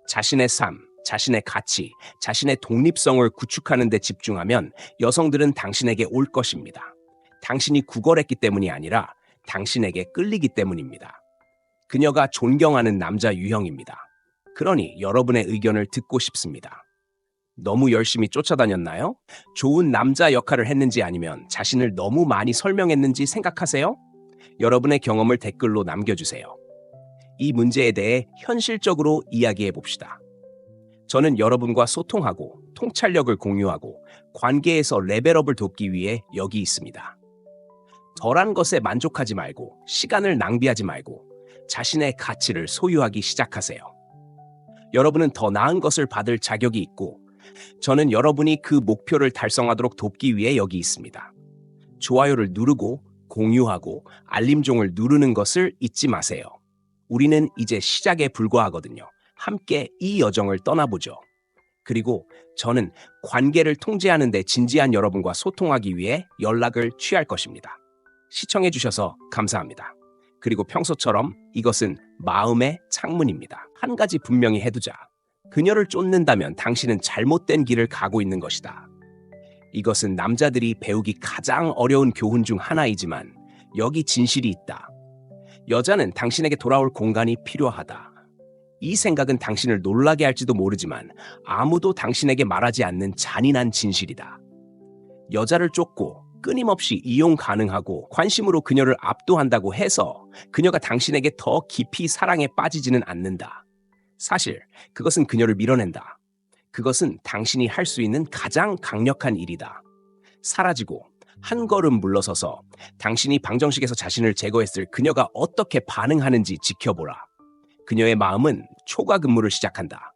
Speaker 1: 자신의 삶, 자신의 가치, 자신의 독립성을 구축하는 데 집중하면 여성들은 당신에게 올 것입니다. 당신이 구걸했기 때문이 아니라 당신에게 끌리기 때문입니다. 그녀가 존경하는 남자 유형입니다. 그러니 여러분의 의견을 듣고 싶습니다. 너무 열심히 쫓아다녔나요? 좋은 남자 역할을 했는지 아니면 자신을 너무 많이 설명했는지 생각하세요? 여러분의 경험을 댓글로 남겨주세요. 이 문제에 대해 현실적으로 이야기해 봅시다. 저는 여러분과 소통하고 통찰력을 공유하고 관계에서 레벨업을 돕기 위해 여기 있습니다. 덜한 것에 만족하지 말고 시간을 낭비하지 말고 자신의 가치를 소유하기 시작하세요. 여러분은 더 나은 것을 받을 자격이 있고 저는 여러분이 그 목표를 달성하도록 돕기 위해 여기 있습니다. 좋아요를 누르고 공유하고 알림종을 누르는 것을 잊지 마세요. 우리는 이제 시작에 불과하거든요. 함께 이 여정을 떠나보죠. 그리고 저는 관계를 통제하는 데 진지한 여러분과 소통하기 위해 연락을 취할 것입니다. 시청해주셔서 감사합니다. 그리고 평소처럼 이것은 마음의 창문입니다. 한 가지 분명히 해두자. 그녀를 쫓는다면 당신은 잘못된 길을 가고 있는 것이다. 이것은 남자들이 배우기 가장 어려운 교훈 중 하나이지만 여기 진실이 있다. 여자는 당신에게 돌아올 공간이 필요하다. 이 생각은 당신을 놀라게 할지도 모르지만 아무도 당신에게 말하지 않는 잔인한 진실이다. 여자를 쫓고 끊임없이 이용 가능하고 관심으로 그녀를 압도한다고 해서 그녀가 당신에게 더 깊이 사랑에 빠지지는 않는다. 사실 그것은 그녀를 밀어낸다. 그것은 당신이 할 수 있는 가장 강력한 일이다. 사라지고 한 걸음 물러서서 당신이 방정식에서 자신을 제거했을 그녀가 어떻게 반응하는지 지켜보라. 그녀의 마음은 초과 근무를 시작한다.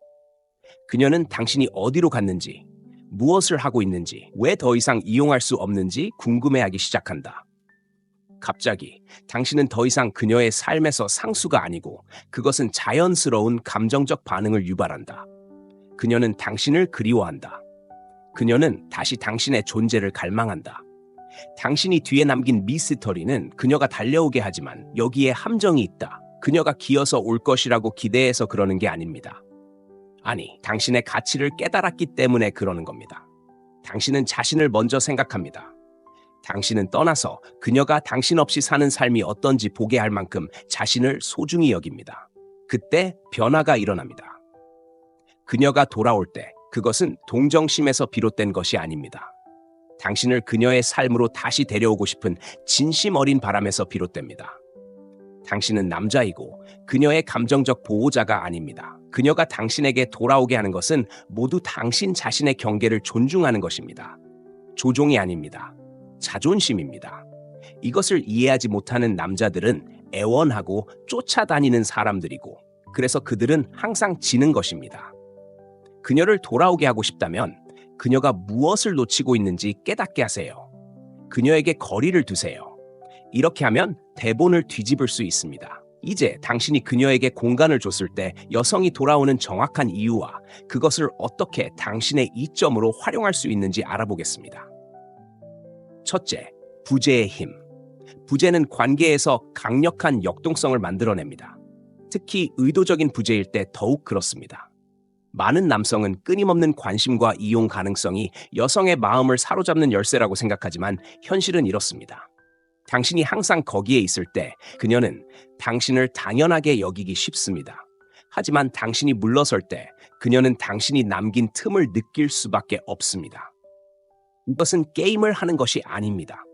Speaker 1: 그녀는 당신이 어디로 갔는지, 무엇을 하고 있는지, 왜 더 이상 이용할 수 없는지 궁금해하기 시작한다. 갑자기 당신은 더 이상 그녀의 삶에서 상수가 아니고 그것은 자연스러운 감정적 반응을 유발한다. 그녀는 당신을 그리워한다. 그녀는 다시 당신의 존재를 갈망한다. 당신이 뒤에 남긴 미스터리는 그녀가 달려오게 하지만 여기에 함정이 있다. 그녀가 기어서 올 것이라고 기대해서 그러는 게 아닙니다. 아니, 당신의 가치를 깨달았기 때문에 그러는 겁니다. 당신은 자신을 먼저 생각합니다. 당신은 떠나서 그녀가 당신 없이 사는 삶이 어떤지 보게 할 만큼 자신을 소중히 여깁니다. 그때 변화가 일어납니다. 그녀가 돌아올 때 그것은 동정심에서 비롯된 것이 아닙니다. 당신을 그녀의 삶으로 다시 데려오고 싶은 진심 어린 바람에서 비롯됩니다. 당신은 남자이고 그녀의 감정적 보호자가 아닙니다. 그녀가 당신에게 돌아오게 하는 것은 모두 당신 자신의 경계를 존중하는 것입니다. 조종이 아닙니다. 자존심입니다. 이것을 이해하지 못하는 남자들은 애원하고 쫓아다니는 사람들이고, 그래서 그들은 항상 지는 것입니다. 그녀를 돌아오게 하고 싶다면 그녀가 무엇을 놓치고 있는지 깨닫게 하세요. 그녀에게 거리를 두세요. 이렇게 하면 대본을 뒤집을 수 있습니다. 이제 당신이 그녀에게 공간을 줬을 때 여성이 돌아오는 정확한 이유와 그것을 어떻게 당신의 이점으로 활용할 수 있는지 알아보겠습니다. 첫째, 부재의 힘. 부재는 관계에서 강력한 역동성을 만들어냅니다. 특히 의도적인 부재일 때 더욱 그렇습니다. 많은 남성은 끊임없는 관심과 이용 가능성이 여성의 마음을 사로잡는 열쇠라고 생각하지만 현실은 이렇습니다. 당신이 항상 거기에 있을 때 그녀는 당신을 당연하게 여기기 쉽습니다. 하지만 당신이 물러설 때 그녀는 당신이 남긴 틈을 느낄 수밖에 없습니다. 이것은 게임을 하는 것이 아닙니다.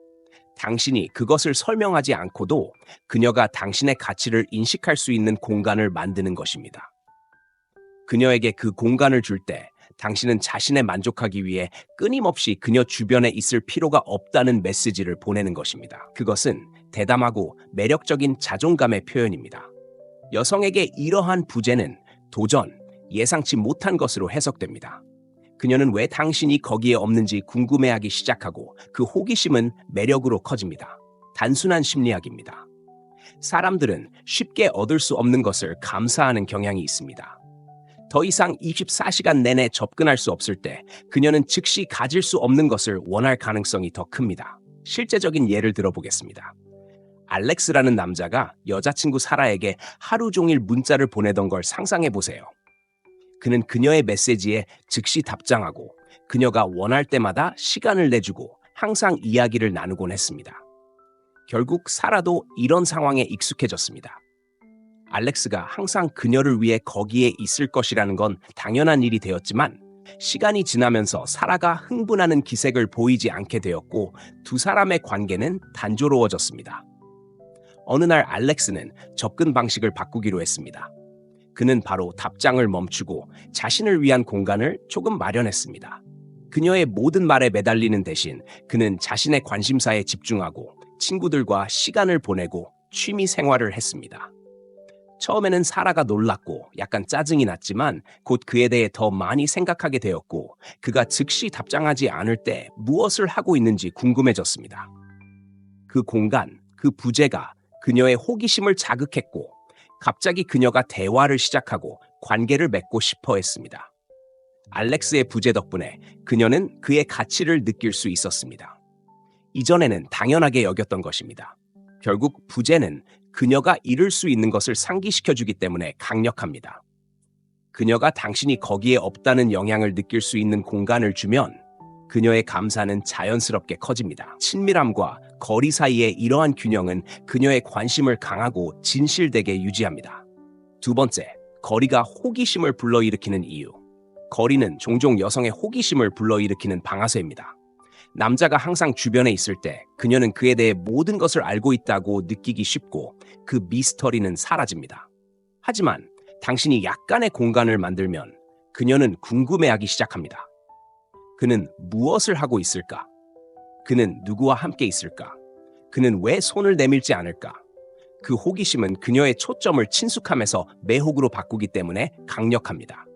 Speaker 1: 당신이 그것을 설명하지 않고도 그녀가 당신의 가치를 인식할 수 있는 공간을 만드는 것입니다. 그녀에게 그 공간을 줄 때 당신은 자신에 만족하기 위해 끊임없이 그녀 주변에 있을 필요가 없다는 메시지를 보내는 것입니다. 그것은 대담하고 매력적인 자존감의 표현입니다. 여성에게 이러한 부재는 도전, 예상치 못한 것으로 해석됩니다. 그녀는 왜 당신이 거기에 없는지 궁금해하기 시작하고 그 호기심은 매력으로 커집니다. 단순한 심리학입니다. 사람들은 쉽게 얻을 수 없는 것을 감사하는 경향이 있습니다. 더 이상 24시간 내내 접근할 수 없을 때 그녀는 즉시 가질 수 없는 것을 원할 가능성이 더 큽니다. 실제적인 예를 들어보겠습니다. 알렉스라는 남자가 여자친구 사라에게 하루 종일 문자를 보내던 걸 상상해 보세요. 그는 그녀의 메시지에 즉시 답장하고 그녀가 원할 때마다 시간을 내주고 항상 이야기를 나누곤 했습니다. 결국 사라도 이런 상황에 익숙해졌습니다. 알렉스가 항상 그녀를 위해 거기에 있을 것이라는 건 당연한 일이 되었지만 시간이 지나면서 사라가 흥분하는 기색을 보이지 않게 되었고 두 사람의 관계는 단조로워졌습니다. 어느 날 알렉스는 접근 방식을 바꾸기로 했습니다. 그는 바로 답장을 멈추고 자신을 위한 공간을 조금 마련했습니다. 그녀의 모든 말에 매달리는 대신 그는 자신의 관심사에 집중하고 친구들과 시간을 보내고 취미 생활을 했습니다. 처음에는 사라가 놀랐고 약간 짜증이 났지만 곧 그에 대해 더 많이 생각하게 되었고 그가 즉시 답장하지 않을 때 무엇을 하고 있는지 궁금해졌습니다. 그 공간, 그 부재가 그녀의 호기심을 자극했고 갑자기 그녀가 대화를 시작하고 관계를 맺고 싶어 했습니다. 알렉스의 부재 덕분에 그녀는 그의 가치를 느낄 수 있었습니다. 이전에는 당연하게 여겼던 것입니다. 결국 부재는 그녀가 이룰 수 있는 것을 상기시켜주기 때문에 강력합니다. 그녀가 당신이 거기에 없다는 영향을 느낄 수 있는 공간을 주면 그녀의 감사는 자연스럽게 커집니다. 친밀함과 거리 사이의 이러한 균형은 그녀의 관심을 강하고 진실되게 유지합니다. 두 번째, 거리가 호기심을 불러일으키는 이유. 거리는 종종 여성의 호기심을 불러일으키는 방아쇠입니다. 남자가 항상 주변에 있을 때 그녀는 그에 대해 모든 것을 알고 있다고 느끼기 쉽고 그 미스터리는 사라집니다. 하지만 당신이 약간의 공간을 만들면 그녀는 궁금해하기 시작합니다. 그는 무엇을 하고 있을까? 그는 누구와 함께 있을까? 그는 왜 손을 내밀지 않을까? 그 호기심은 그녀의 초점을 친숙함에서 매혹으로 바꾸기 때문에 강력합니다.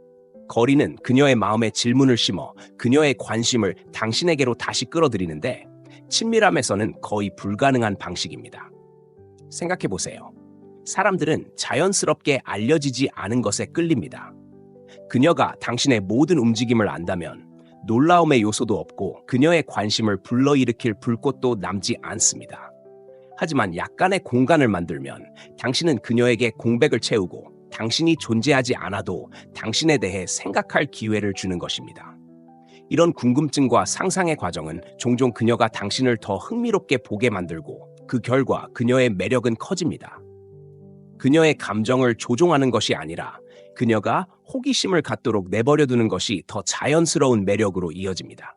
Speaker 1: 거리는 그녀의 마음에 질문을 심어 그녀의 관심을 당신에게로 다시 끌어들이는데 친밀함에서는 거의 불가능한 방식입니다. 생각해보세요. 사람들은 자연스럽게 알려지지 않은 것에 끌립니다. 그녀가 당신의 모든 움직임을 안다면 놀라움의 요소도 없고 그녀의 관심을 불러일으킬 불꽃도 남지 않습니다. 하지만 약간의 공간을 만들면 당신은 그녀에게 공백을 채우고 당신이 존재하지 않아도 당신에 대해 생각할 기회를 주는 것입니다. 이런 궁금증과 상상의 과정은 종종 그녀가 당신을 더 흥미롭게 보게 만들고 그 결과 그녀의 매력은 커집니다. 그녀의 감정을 조종하는 것이 아니라 그녀가 호기심을 갖도록 내버려두는 것이 더 자연스러운 매력으로 이어집니다.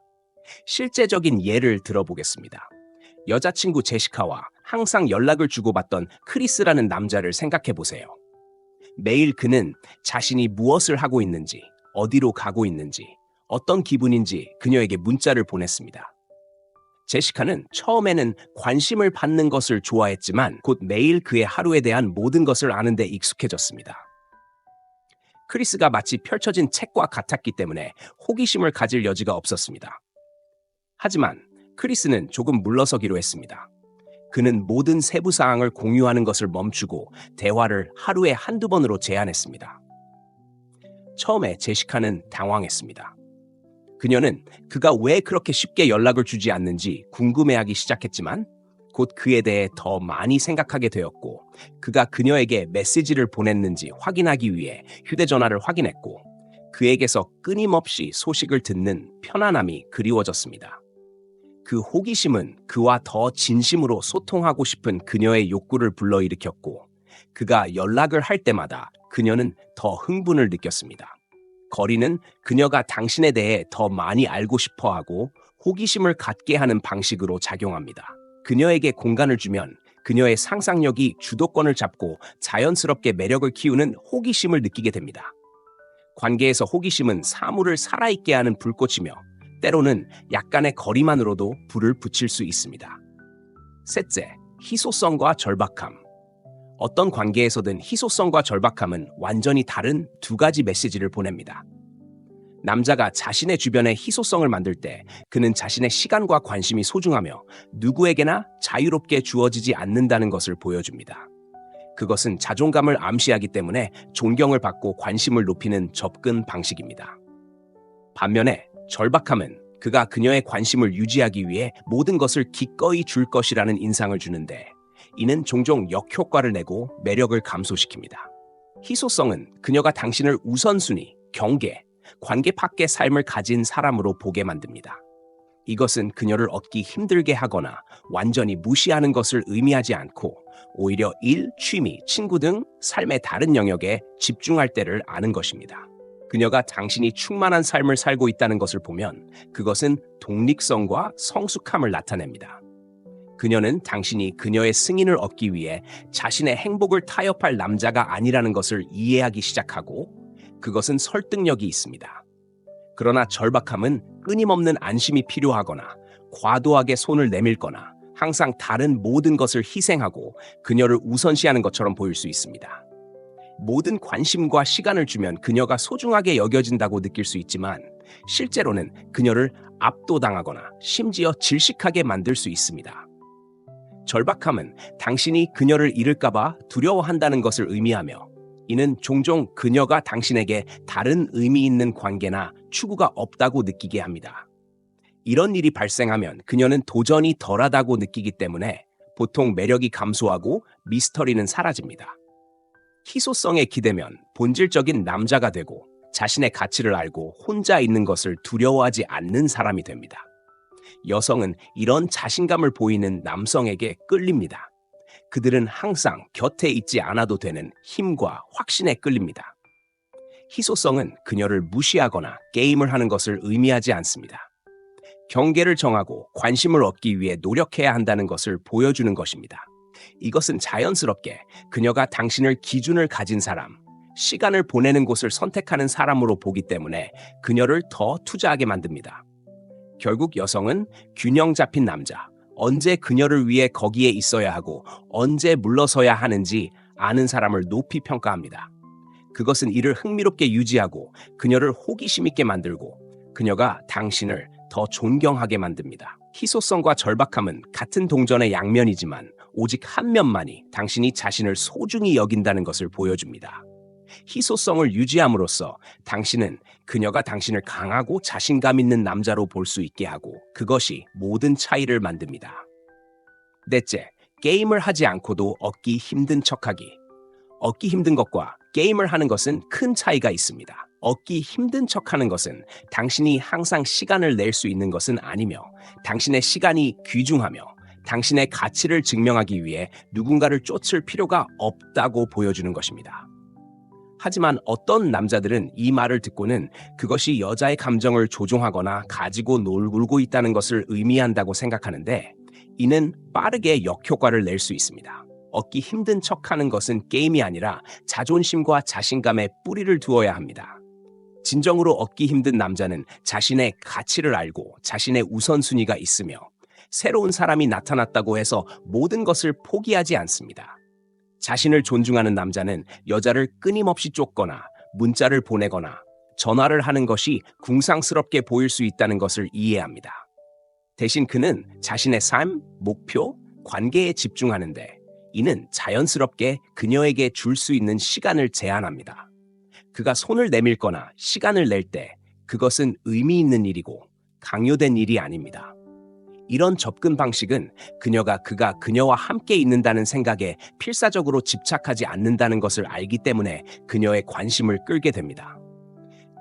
Speaker 1: 실제적인 예를 들어보겠습니다. 여자친구 제시카와 항상 연락을 주고받던 크리스라는 남자를 생각해 보세요. 매일 그는 자신이 무엇을 하고 있는지, 어디로 가고 있는지, 어떤 기분인지 그녀에게 문자를 보냈습니다. 제시카는 처음에는 관심을 받는 것을 좋아했지만 곧 매일 그의 하루에 대한 모든 것을 아는 데 익숙해졌습니다. 크리스가 마치 펼쳐진 책과 같았기 때문에 호기심을 가질 여지가 없었습니다. 하지만 크리스는 조금 물러서기로 했습니다. 그는 모든 세부 사항을 공유하는 것을 멈추고 대화를 하루에 한두 번으로 제한했습니다. 처음에 제시카는 당황했습니다. 그녀는 그가 왜 그렇게 쉽게 연락을 주지 않는지 궁금해하기 시작했지만 곧 그에 대해 더 많이 생각하게 되었고 그가 그녀에게 메시지를 보냈는지 확인하기 위해 휴대전화를 확인했고 그에게서 끊임없이 소식을 듣는 편안함이 그리워졌습니다. 그 호기심은 그와 더 진심으로 소통하고 싶은 그녀의 욕구를 불러일으켰고 그가 연락을 할 때마다 그녀는 더 흥분을 느꼈습니다. 거리는 그녀가 당신에 대해 더 많이 알고 싶어하고 호기심을 갖게 하는 방식으로 작용합니다. 그녀에게 공간을 주면 그녀의 상상력이 주도권을 잡고 자연스럽게 매력을 키우는 호기심을 느끼게 됩니다. 관계에서 호기심은 사물을 살아있게 하는 불꽃이며 때로는 약간의 거리만으로도 불을 붙일 수 있습니다. 셋째, 희소성과 절박함. 어떤 관계에서든 희소성과 절박함은 완전히 다른 두 가지 메시지를 보냅니다. 남자가 자신의 주변에 희소성을 만들 때 그는 자신의 시간과 관심이 소중하며 누구에게나 자유롭게 주어지지 않는다는 것을 보여줍니다. 그것은 자존감을 암시하기 때문에 존경을 받고 관심을 높이는 접근 방식입니다. 반면에 절박함은 그가 그녀의 관심을 유지하기 위해 모든 것을 기꺼이 줄 것이라는 인상을 주는데 이는 종종 역효과를 내고 매력을 감소시킵니다. 희소성은 그녀가 당신을 우선순위, 경계, 관계 밖의 삶을 가진 사람으로 보게 만듭니다. 이것은 그녀를 얻기 힘들게 하거나 완전히 무시하는 것을 의미하지 않고 오히려 일, 취미, 친구 등 삶의 다른 영역에 집중할 때를 아는 것입니다. 그녀가 당신이 충만한 삶을 살고 있다는 것을 보면 그것은 독립성과 성숙함을 나타냅니다. 그녀는 당신이 그녀의 승인을 얻기 위해 자신의 행복을 타협할 남자가 아니라는 것을 이해하기 시작하고 그것은 설득력이 있습니다. 그러나 절박함은 끊임없는 안심이 필요하거나 과도하게 손을 내밀거나 항상 다른 모든 것을 희생하고 그녀를 우선시하는 것처럼 보일 수 있습니다. 모든 관심과 시간을 주면 그녀가 소중하게 여겨진다고 느낄 수 있지만 실제로는 그녀를 압도당하거나 심지어 질식하게 만들 수 있습니다. 절박함은 당신이 그녀를 잃을까봐 두려워한다는 것을 의미하며 이는 종종 그녀가 당신에게 다른 의미 있는 관계나 추구가 없다고 느끼게 합니다. 이런 일이 발생하면 그녀는 도전이 덜하다고 느끼기 때문에 보통 매력이 감소하고 미스터리는 사라집니다. 희소성에 기대면 본질적인 남자가 되고 자신의 가치를 알고 혼자 있는 것을 두려워하지 않는 사람이 됩니다. 여성은 이런 자신감을 보이는 남성에게 끌립니다. 그들은 항상 곁에 있지 않아도 되는 힘과 확신에 끌립니다. 희소성은 그녀를 무시하거나 게임을 하는 것을 의미하지 않습니다. 경계를 정하고 관심을 얻기 위해 노력해야 한다는 것을 보여주는 것입니다. 이것은 자연스럽게 그녀가 당신을 기준을 가진 사람, 시간을 보내는 곳을 선택하는 사람으로 보기 때문에 그녀를 더 투자하게 만듭니다. 결국 여성은 균형 잡힌 남자, 언제 그녀를 위해 거기에 있어야 하고 언제 물러서야 하는지 아는 사람을 높이 평가합니다. 그것은 이를 흥미롭게 유지하고 그녀를 호기심 있게 만들고 그녀가 당신을 더 존경하게 만듭니다. 희소성과 절박함은 같은 동전의 양면이지만 오직 한 면만이 당신이 자신을 소중히 여긴다는 것을 보여줍니다. 희소성을 유지함으로써 당신은 그녀가 당신을 강하고 자신감 있는 남자로 볼 수 있게 하고 그것이 모든 차이를 만듭니다. 넷째, 게임을 하지 않고도 얻기 힘든 척하기. 얻기 힘든 것과 게임을 하는 것은 큰 차이가 있습니다. 얻기 힘든 척하는 것은 당신이 항상 시간을 낼 수 있는 것은 아니며 당신의 시간이 귀중하며 당신의 가치를 증명하기 위해 누군가를 쫓을 필요가 없다고 보여주는 것입니다. 하지만 어떤 남자들은 이 말을 듣고는 그것이 여자의 감정을 조종하거나 가지고 놀고 있다는 것을 의미한다고 생각하는데 이는 빠르게 역효과를 낼 수 있습니다. 얻기 힘든 척하는 것은 게임이 아니라 자존심과 자신감에 뿌리를 두어야 합니다. 진정으로 얻기 힘든 남자는 자신의 가치를 알고 자신의 우선순위가 있으며 새로운 사람이 나타났다고 해서 모든 것을 포기하지 않습니다. 자신을 존중하는 남자는 여자를 끊임없이 쫓거나 문자를 보내거나 전화를 하는 것이 궁상스럽게 보일 수 있다는 것을 이해합니다. 대신 그는 자신의 삶, 목표, 관계에 집중하는데 이는 자연스럽게 그녀에게 줄 수 있는 시간을 제한합니다. 그가 손을 내밀거나 시간을 낼 때 그것은 의미 있는 일이고 강요된 일이 아닙니다. 이런 접근 방식은 그가 그녀와 함께 있는다는 생각에 필사적으로 집착하지 않는다는 것을 알기 때문에 그녀의 관심을 끌게 됩니다.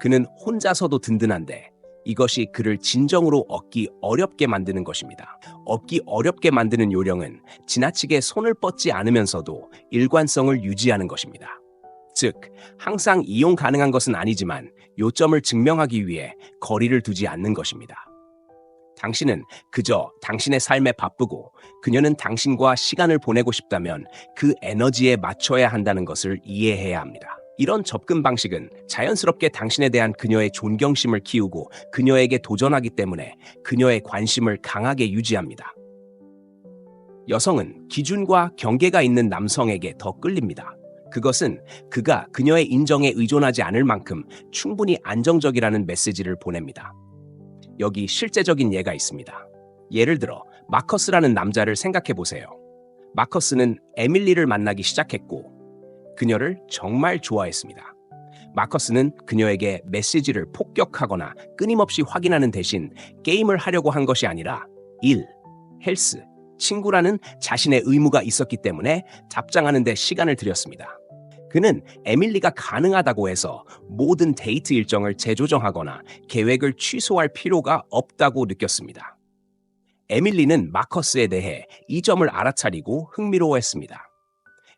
Speaker 1: 그는 혼자서도 든든한데 이것이 그를 진정으로 얻기 어렵게 만드는 것입니다. 얻기 어렵게 만드는 요령은 지나치게 손을 뻗지 않으면서도 일관성을 유지하는 것입니다. 즉, 항상 이용 가능한 것은 아니지만 요점을 증명하기 위해 거리를 두지 않는 것입니다. 당신은 그저 당신의 삶에 바쁘고 그녀는 당신과 시간을 보내고 싶다면 그 에너지에 맞춰야 한다는 것을 이해해야 합니다. 이런 접근 방식은 자연스럽게 당신에 대한 그녀의 존경심을 키우고 그녀에게 도전하기 때문에 그녀의 관심을 강하게 유지합니다. 여성은 기준과 경계가 있는 남성에게 더 끌립니다. 그것은 그가 그녀의 인정에 의존하지 않을 만큼 충분히 안정적이라는 메시지를 보냅니다. 여기 실제적인 예가 있습니다. 예를 들어 마커스라는 남자를 생각해 보세요. 마커스는 에밀리를 만나기 시작했고 그녀를 정말 좋아했습니다. 마커스는 그녀에게 메시지를 폭격하거나 끊임없이 확인하는 대신 게임을 하려고 한 것이 아니라 일, 헬스, 친구라는 자신의 의무가 있었기 때문에 답장하는 데 시간을 들였습니다. 그는 에밀리가 가능하다고 해서 모든 데이트 일정을 재조정하거나 계획을 취소할 필요가 없다고 느꼈습니다. 에밀리는 마커스에 대해 이 점을 알아차리고 흥미로워했습니다.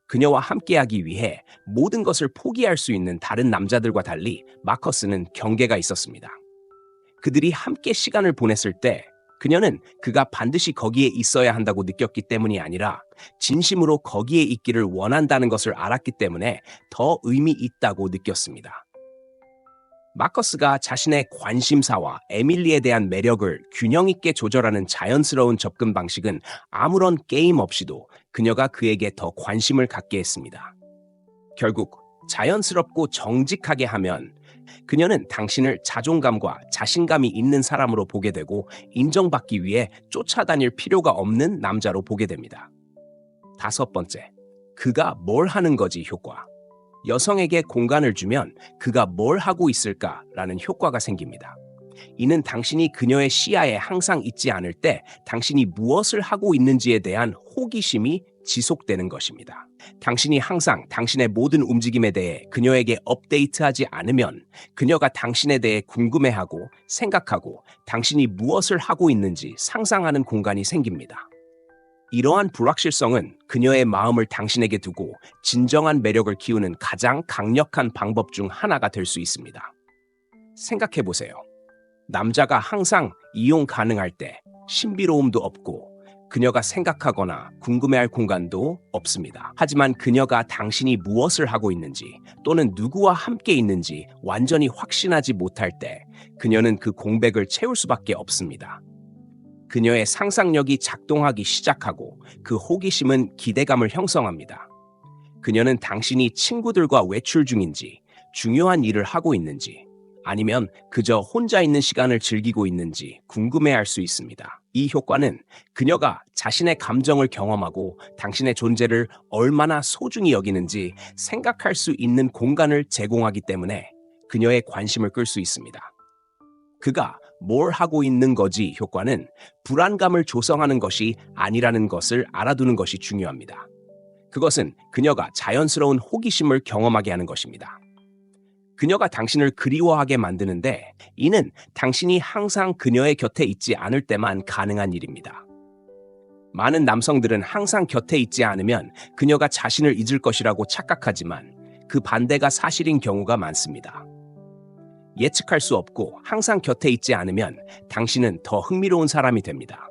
Speaker 1: 그녀와 함께하기 위해 모든 것을 포기할 수 있는 다른 남자들과 달리 마커스는 경계가 있었습니다. 그들이 함께 시간을 보냈을 때 그녀는 그가 반드시 거기에 있어야 한다고 느꼈기 때문이 아니라 진심으로 거기에 있기를 원한다는 것을 알았기 때문에 더 의미 있다고 느꼈습니다. 마커스가 자신의 관심사와 에밀리에 대한 매력을 균형 있게 조절하는 자연스러운 접근 방식은 아무런 게임 없이도 그녀가 그에게 더 관심을 갖게 했습니다. 결국 자연스럽고 정직하게 하면 그녀는 당신을 자존감과 자신감이 있는 사람으로 보게 되고 인정받기 위해 쫓아다닐 필요가 없는 남자로 보게 됩니다. 다섯 번째, 그가 뭘 하는 거지 효과. 여성에게 공간을 주면 그가 뭘 하고 있을까라는 효과가 생깁니다. 이는 당신이 그녀의 시야에 항상 있지 않을 때 당신이 무엇을 하고 있는지에 대한 호기심이 지속되는 것입니다. 당신이 항상 당신의 모든 움직임에 대해 그녀에게 업데이트하지 않으면 그녀가 당신에 대해 궁금해하고 생각하고 당신이 무엇을 하고 있는지 상상하는 공간이 생깁니다. 이러한 불확실성은 그녀의 마음을 당신에게 두고 진정한 매력을 키우는 가장 강력한 방법 중 하나가 될 수 있습니다. 생각해 보세요. 남자가 항상 이용 가능할 때 신비로움도 없고 그녀가 생각하거나 궁금해할 공간도 없습니다. 하지만 그녀가 당신이 무엇을 하고 있는지 또는 누구와 함께 있는지 완전히 확신하지 못할 때 그녀는 그 공백을 채울 수밖에 없습니다. 그녀의 상상력이 작동하기 시작하고 그 호기심은 기대감을 형성합니다. 그녀는 당신이 친구들과 외출 중인지, 중요한 일을 하고 있는지, 아니면 그저 혼자 있는 시간을 즐기고 있는지 궁금해할 수 있습니다. 이 효과는 그녀가 자신의 감정을 경험하고 당신의 존재를 얼마나 소중히 여기는지 생각할 수 있는 공간을 제공하기 때문에 그녀의 관심을 끌 수 있습니다. 그가 뭘 하고 있는 거지 효과는 불안감을 조성하는 것이 아니라는 것을 알아두는 것이 중요합니다. 그것은 그녀가 자연스러운 호기심을 경험하게 하는 것입니다. 그녀가 당신을 그리워하게 만드는데 이는 당신이 항상 그녀의 곁에 있지 않을 때만 가능한 일입니다. 많은 남성들은 항상 곁에 있지 않으면 그녀가 자신을 잊을 것이라고 착각하지만 그 반대가 사실인 경우가 많습니다. 예측할 수 없고 항상 곁에 있지 않으면 당신은 더 흥미로운 사람이 됩니다.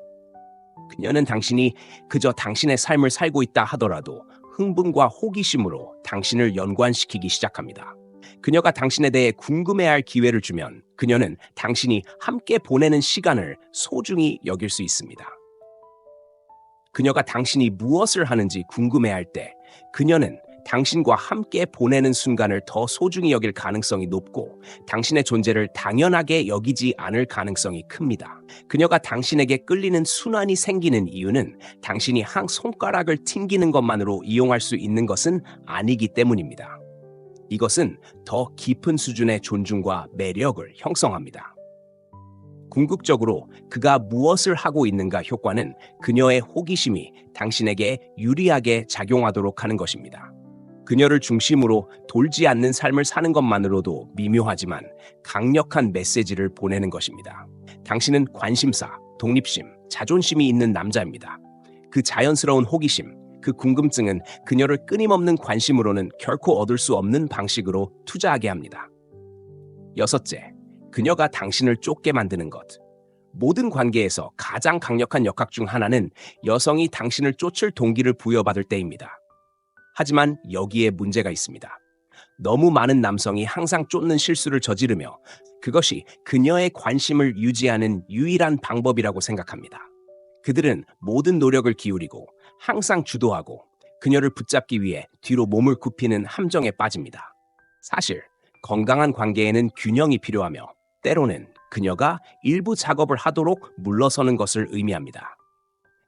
Speaker 1: 그녀는 당신이 그저 당신의 삶을 살고 있다 하더라도 흥분과 호기심으로 당신을 연관시키기 시작합니다. 그녀가 당신에 대해 궁금해할 기회를 주면 그녀는 당신이 함께 보내는 시간을 소중히 여길 수 있습니다. 그녀가 당신이 무엇을 하는지 궁금해할 때 그녀는 당신과 함께 보내는 순간을 더 소중히 여길 가능성이 높고 당신의 존재를 당연하게 여기지 않을 가능성이 큽니다. 그녀가 당신에게 끌리는 순환이 생기는 이유는 당신이 한 손가락을 튕기는 것만으로 이용할 수 있는 것은 아니기 때문입니다. 이것은 더 깊은 수준의 존중과 매력을 형성합니다. 궁극적으로 그가 무엇을 하고 있는가 효과는 그녀의 호기심이 당신에게 유리하게 작용하도록 하는 것입니다. 그녀를 중심으로 돌지 않는 삶을 사는 것만으로도 미묘하지만 강력한 메시지를 보내는 것입니다. 당신은 관심사, 독립심, 자존심이 있는 남자입니다. 그 자연스러운 호기심, 그 궁금증은 그녀를 끊임없는 관심으로는 결코 얻을 수 없는 방식으로 투자하게 합니다. 여섯째, 그녀가 당신을 쫓게 만드는 것. 모든 관계에서 가장 강력한 역학 중 하나는 여성이 당신을 쫓을 동기를 부여받을 때입니다. 하지만 여기에 문제가 있습니다. 너무 많은 남성이 항상 쫓는 실수를 저지르며 그것이 그녀의 관심을 유지하는 유일한 방법이라고 생각합니다. 그들은 모든 노력을 기울이고 항상 주도하고 그녀를 붙잡기 위해 뒤로 몸을 굽히는 함정에 빠집니다. 사실 건강한 관계에는 균형이 필요하며 때로는 그녀가 일부 작업을 하도록 물러서는 것을 의미합니다.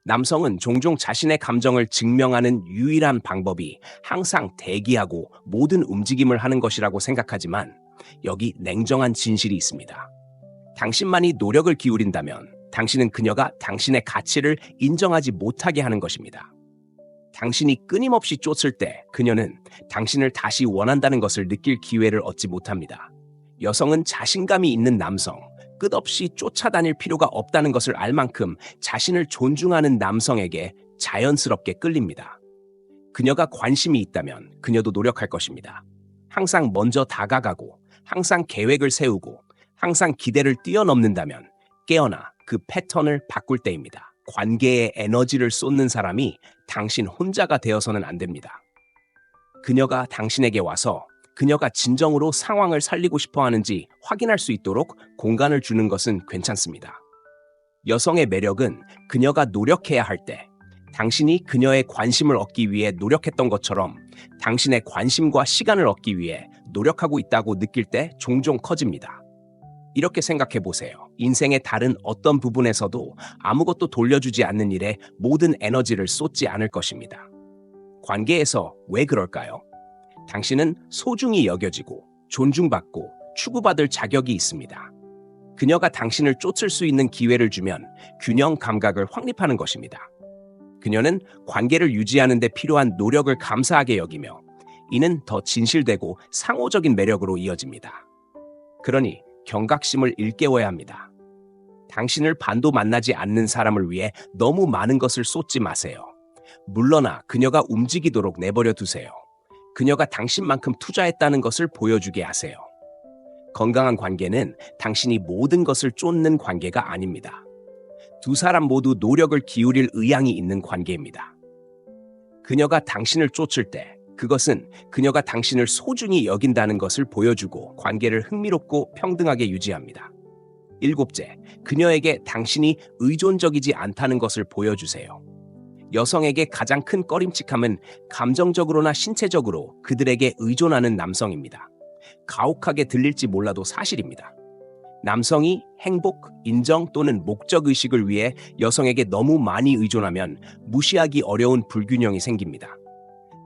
Speaker 1: 남성은 종종 자신의 감정을 증명하는 유일한 방법이 항상 대기하고 모든 움직임을 하는 것이라고 생각하지만 여기 냉정한 진실이 있습니다. 당신만이 노력을 기울인다면 당신은 그녀가 당신의 가치를 인정하지 못하게 하는 것입니다. 당신이 끊임없이 쫓을 때 그녀는 당신을 다시 원한다는 것을 느낄 기회를 얻지 못합니다. 여성은 자신감이 있는 남성, 끝없이 쫓아다닐 필요가 없다는 것을 알 만큼 자신을 존중하는 남성에게 자연스럽게 끌립니다. 그녀가 관심이 있다면 그녀도 노력할 것입니다. 항상 먼저 다가가고 항상 계획을 세우고 항상 기대를 뛰어넘는다면 깨어나 그 패턴을 바꿀 때입니다. 관계에 에너지를 쏟는 사람이 당신 혼자가 되어서는 안 됩니다. 그녀가 당신에게 와서 그녀가 진정으로 상황을 살리고 싶어 하는지 확인할 수 있도록 공간을 주는 것은 괜찮습니다. 여성의 매력은 그녀가 노력해야 할 때, 당신이 그녀의 관심을 얻기 위해 노력했던 것처럼 당신의 관심과 시간을 얻기 위해 노력하고 있다고 느낄 때 종종 커집니다. 이렇게 생각해 보세요. 인생의 다른 어떤 부분에서도 아무것도 돌려주지 않는 일에 모든 에너지를 쏟지 않을 것입니다. 관계에서 왜 그럴까요? 당신은 소중히 여겨지고 존중받고 추구받을 자격이 있습니다. 그녀가 당신을 쫓을 수 있는 기회를 주면 균형 감각을 확립하는 것입니다. 그녀는 관계를 유지하는 데 필요한 노력을 감사하게 여기며 이는 더 진실되고 상호적인 매력으로 이어집니다. 그러니 경각심을 일깨워야 합니다. 당신을 반도 만나지 않는 사람을 위해 너무 많은 것을 쏟지 마세요. 물러나 그녀가 움직이도록 내버려 두세요. 그녀가 당신만큼 투자했다는 것을 보여주게 하세요. 건강한 관계는 당신이 모든 것을 쫓는 관계가 아닙니다. 두 사람 모두 노력을 기울일 의향이 있는 관계입니다. 그녀가 당신을 쫓을 때 그것은 그녀가 당신을 소중히 여긴다는 것을 보여주고 관계를 흥미롭고 평등하게 유지합니다. 일곱째, 그녀에게 당신이 의존적이지 않다는 것을 보여주세요. 여성에게 가장 큰 꺼림칙함은 감정적으로나 신체적으로 그들에게 의존하는 남성입니다. 가혹하게 들릴지 몰라도 사실입니다. 남성이 행복, 인정 또는 목적의식을 위해 여성에게 너무 많이 의존하면 무시하기 어려운 불균형이 생깁니다.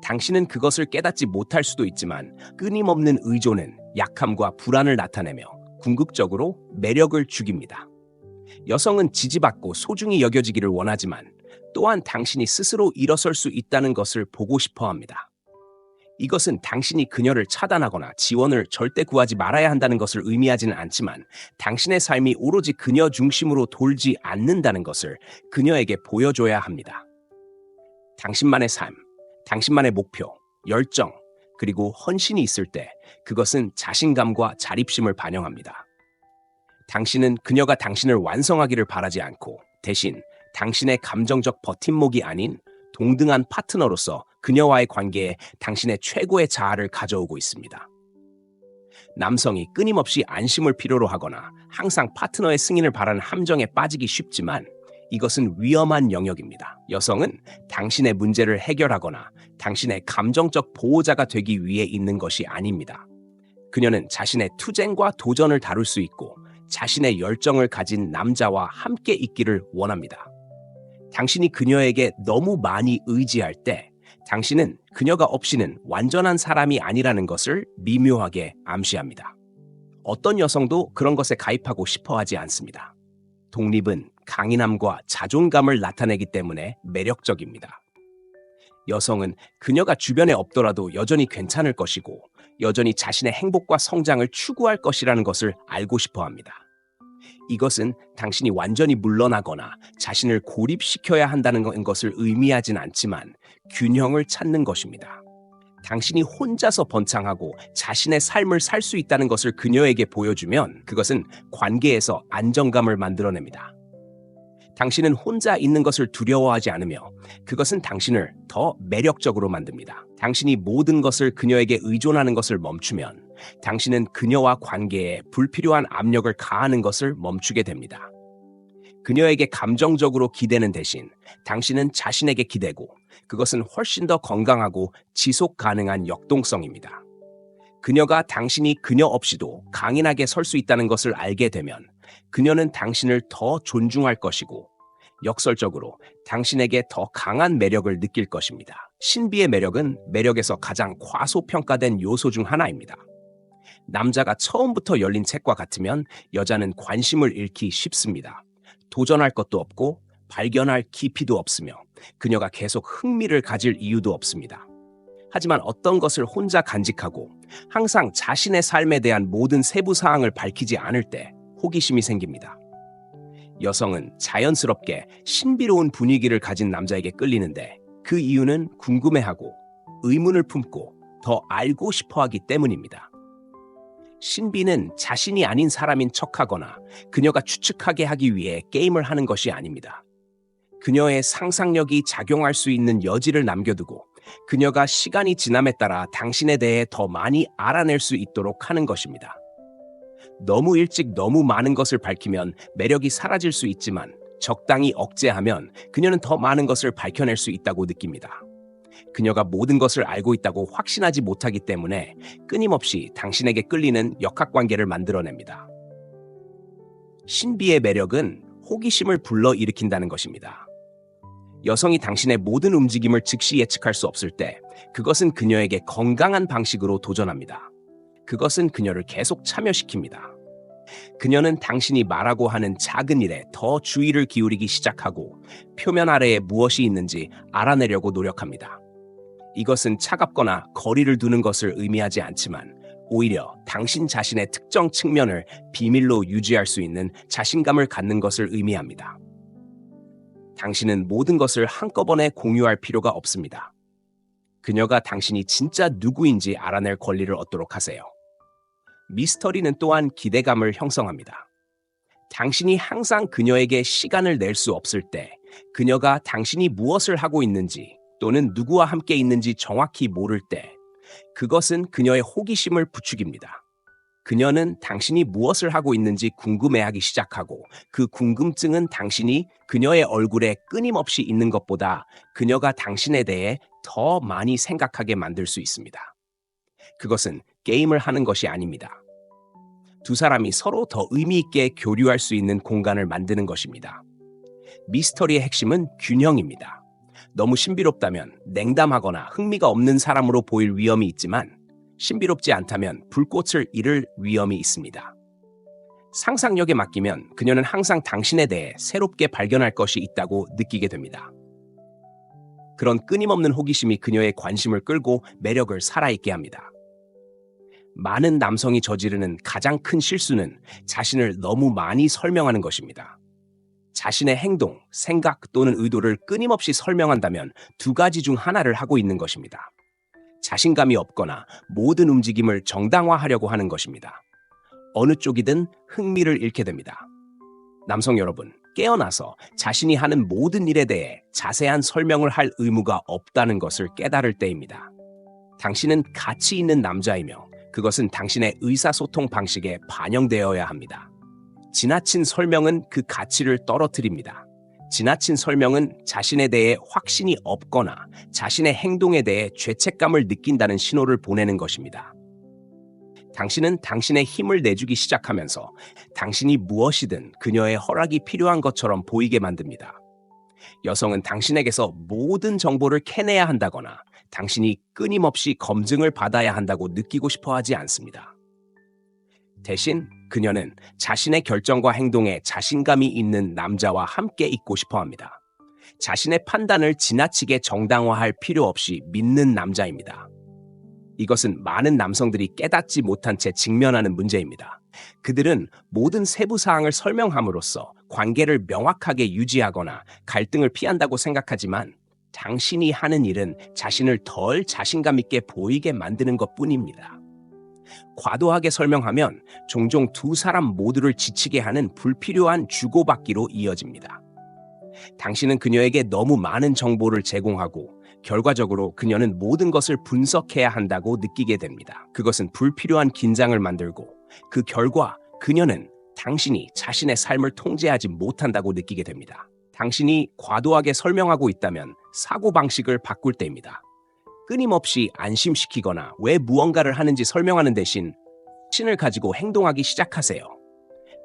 Speaker 1: 당신은 그것을 깨닫지 못할 수도 있지만 끊임없는 의존은 약함과 불안을 나타내며 궁극적으로 매력을 죽입니다. 여성은 지지받고 소중히 여겨지기를 원하지만 또한 당신이 스스로 일어설 수 있다는 것을 보고 싶어 합니다. 이것은 당신이 그녀를 차단하거나 지원을 절대 구하지 말아야 한다는 것을 의미하지는 않지만 당신의 삶이 오로지 그녀 중심으로 돌지 않는다는 것을 그녀에게 보여줘야 합니다. 당신만의 삶, 당신만의 목표, 열정, 그리고 헌신이 있을 때 그것은 자신감과 자립심을 반영합니다. 당신은 그녀가 당신을 완성하기를 바라지 않고 대신 당신의 감정적 버팀목이 아닌 동등한 파트너로서 그녀와의 관계에 당신의 최고의 자아를 가져오고 있습니다. 남성이 끊임없이 안심을 필요로 하거나 항상 파트너의 승인을 바라는 함정에 빠지기 쉽지만 이것은 위험한 영역입니다. 여성은 당신의 문제를 해결하거나 당신의 감정적 보호자가 되기 위해 있는 것이 아닙니다. 그녀는 자신의 투쟁과 도전을 다룰 수 있고 자신의 열정을 가진 남자와 함께 있기를 원합니다. 당신이 그녀에게 너무 많이 의지할 때 당신은 그녀가 없이는 완전한 사람이 아니라는 것을 미묘하게 암시합니다. 어떤 여성도 그런 것에 가입하고 싶어 하지 않습니다. 독립은 강인함과 자존감을 나타내기 때문에 매력적입니다. 여성은 그녀가 주변에 없더라도 여전히 괜찮을 것이고 여전히 자신의 행복과 성장을 추구할 것이라는 것을 알고 싶어 합니다. 이것은 당신이 완전히 물러나거나 자신을 고립시켜야 한다는 것을 의미하진 않지만 균형을 찾는 것입니다. 당신이 혼자서 번창하고 자신의 삶을 살 수 있다는 것을 그녀에게 보여주면 그것은 관계에서 안정감을 만들어냅니다. 당신은 혼자 있는 것을 두려워하지 않으며 그것은 당신을 더 매력적으로 만듭니다. 당신이 모든 것을 그녀에게 의존하는 것을 멈추면 당신은 그녀와 관계에 불필요한 압력을 가하는 것을 멈추게 됩니다. 그녀에게 감정적으로 기대는 대신 당신은 자신에게 기대고 그것은 훨씬 더 건강하고 지속 가능한 역동성입니다. 그녀가 당신이 그녀 없이도 강인하게 설 수 있다는 것을 알게 되면 그녀는 당신을 더 존중할 것이고 역설적으로 당신에게 더 강한 매력을 느낄 것입니다. 신비의 매력은 매력에서 가장 과소평가된 요소 중 하나입니다. 남자가 처음부터 열린 책과 같으면 여자는 관심을 잃기 쉽습니다. 도전할 것도 없고 발견할 깊이도 없으며 그녀가 계속 흥미를 가질 이유도 없습니다. 하지만 어떤 것을 혼자 간직하고 항상 자신의 삶에 대한 모든 세부 사항을 밝히지 않을 때 호기심이 생깁니다. 여성은 자연스럽게 신비로운 분위기를 가진 남자에게 끌리는데 그 이유는 궁금해하고 의문을 품고 더 알고 싶어하기 때문입니다. 신비는 자신이 아닌 사람인 척하거나 그녀가 추측하게 하기 위해 게임을 하는 것이 아닙니다. 그녀의 상상력이 작용할 수 있는 여지를 남겨두고 그녀가 시간이 지남에 따라 당신에 대해 더 많이 알아낼 수 있도록 하는 것입니다. 너무 일찍 너무 많은 것을 밝히면 매력이 사라질 수 있지만 적당히 억제하면 그녀는 더 많은 것을 밝혀낼 수 있다고 느낍니다. 그녀가 모든 것을 알고 있다고 확신하지 못하기 때문에 끊임없이 당신에게 끌리는 역학관계를 만들어냅니다. 신비의 매력은 호기심을 불러일으킨다는 것입니다. 여성이 당신의 모든 움직임을 즉시 예측할 수 없을 때 그것은 그녀에게 건강한 방식으로 도전합니다. 그것은 그녀를 계속 참여시킵니다. 그녀는 당신이 말하고 하는 작은 일에 더 주의를 기울이기 시작하고 표면 아래에 무엇이 있는지 알아내려고 노력합니다. 이것은 차갑거나 거리를 두는 것을 의미하지 않지만 오히려 당신 자신의 특정 측면을 비밀로 유지할 수 있는 자신감을 갖는 것을 의미합니다. 당신은 모든 것을 한꺼번에 공유할 필요가 없습니다. 그녀가 당신이 진짜 누구인지 알아낼 권리를 얻도록 하세요. 미스터리는 또한 기대감을 형성합니다. 당신이 항상 그녀에게 시간을 낼 수 없을 때 그녀가 당신이 무엇을 하고 있는지 또는 누구와 함께 있는지 정확히 모를 때 그것은 그녀의 호기심을 부추깁니다. 그녀는 당신이 무엇을 하고 있는지 궁금해하기 시작하고 그 궁금증은 당신이 그녀의 얼굴에 끊임없이 있는 것보다 그녀가 당신에 대해 더 많이 생각하게 만들 수 있습니다. 그것은 게임을 하는 것이 아닙니다. 두 사람이 서로 더 의미 있게 교류할 수 있는 공간을 만드는 것입니다. 미스터리의 핵심은 균형입니다. 너무 신비롭다면 냉담하거나 흥미가 없는 사람으로 보일 위험이 있지만 신비롭지 않다면 불꽃을 잃을 위험이 있습니다. 상상력에 맡기면 그녀는 항상 당신에 대해 새롭게 발견할 것이 있다고 느끼게 됩니다. 그런 끊임없는 호기심이 그녀의 관심을 끌고 매력을 살아있게 합니다. 많은 남성이 저지르는 가장 큰 실수는 자신을 너무 많이 설명하는 것입니다. 자신의 행동, 생각 또는 의도를 끊임없이 설명한다면 두 가지 중 하나를 하고 있는 것입니다. 자신감이 없거나 모든 움직임을 정당화하려고 하는 것입니다. 어느 쪽이든 흥미를 잃게 됩니다. 남성 여러분, 깨어나서 자신이 하는 모든 일에 대해 자세한 설명을 할 의무가 없다는 것을 깨달을 때입니다. 당신은 가치 있는 남자이며 그것은 당신의 의사소통 방식에 반영되어야 합니다. 지나친 설명은 그 가치를 떨어뜨립니다. 지나친 설명은 자신에 대해 확신이 없거나 자신의 행동에 대해 죄책감을 느낀다는 신호를 보내는 것입니다. 당신은 당신의 힘을 내주기 시작하면서 당신이 무엇이든 그녀의 허락이 필요한 것처럼 보이게 만듭니다. 여성은 당신에게서 모든 정보를 캐내야 한다거나 당신이 끊임없이 검증을 받아야 한다고 느끼고 싶어 하지 않습니다. 대신 그녀는 자신의 결정과 행동에 자신감이 있는 남자와 함께 있고 싶어 합니다. 자신의 판단을 지나치게 정당화할 필요 없이 믿는 남자입니다. 이것은 많은 남성들이 깨닫지 못한 채 직면하는 문제입니다. 그들은 모든 세부 사항을 설명함으로써 관계를 명확하게 유지하거나 갈등을 피한다고 생각하지만 당신이 하는 일은 자신을 덜 자신감 있게 보이게 만드는 것뿐입니다. 과도하게 설명하면 종종 두 사람 모두를 지치게 하는 불필요한 주고받기로 이어집니다. 당신은 그녀에게 너무 많은 정보를 제공하고 결과적으로 그녀는 모든 것을 분석해야 한다고 느끼게 됩니다. 그것은 불필요한 긴장을 만들고 그 결과 그녀는 당신이 자신의 삶을 통제하지 못한다고 느끼게 됩니다. 당신이 과도하게 설명하고 있다면 사고방식을 바꿀 때입니다. 끊임없이 안심시키거나 왜 무언가를 하는지 설명하는 대신 확신을 가지고 행동하기 시작하세요.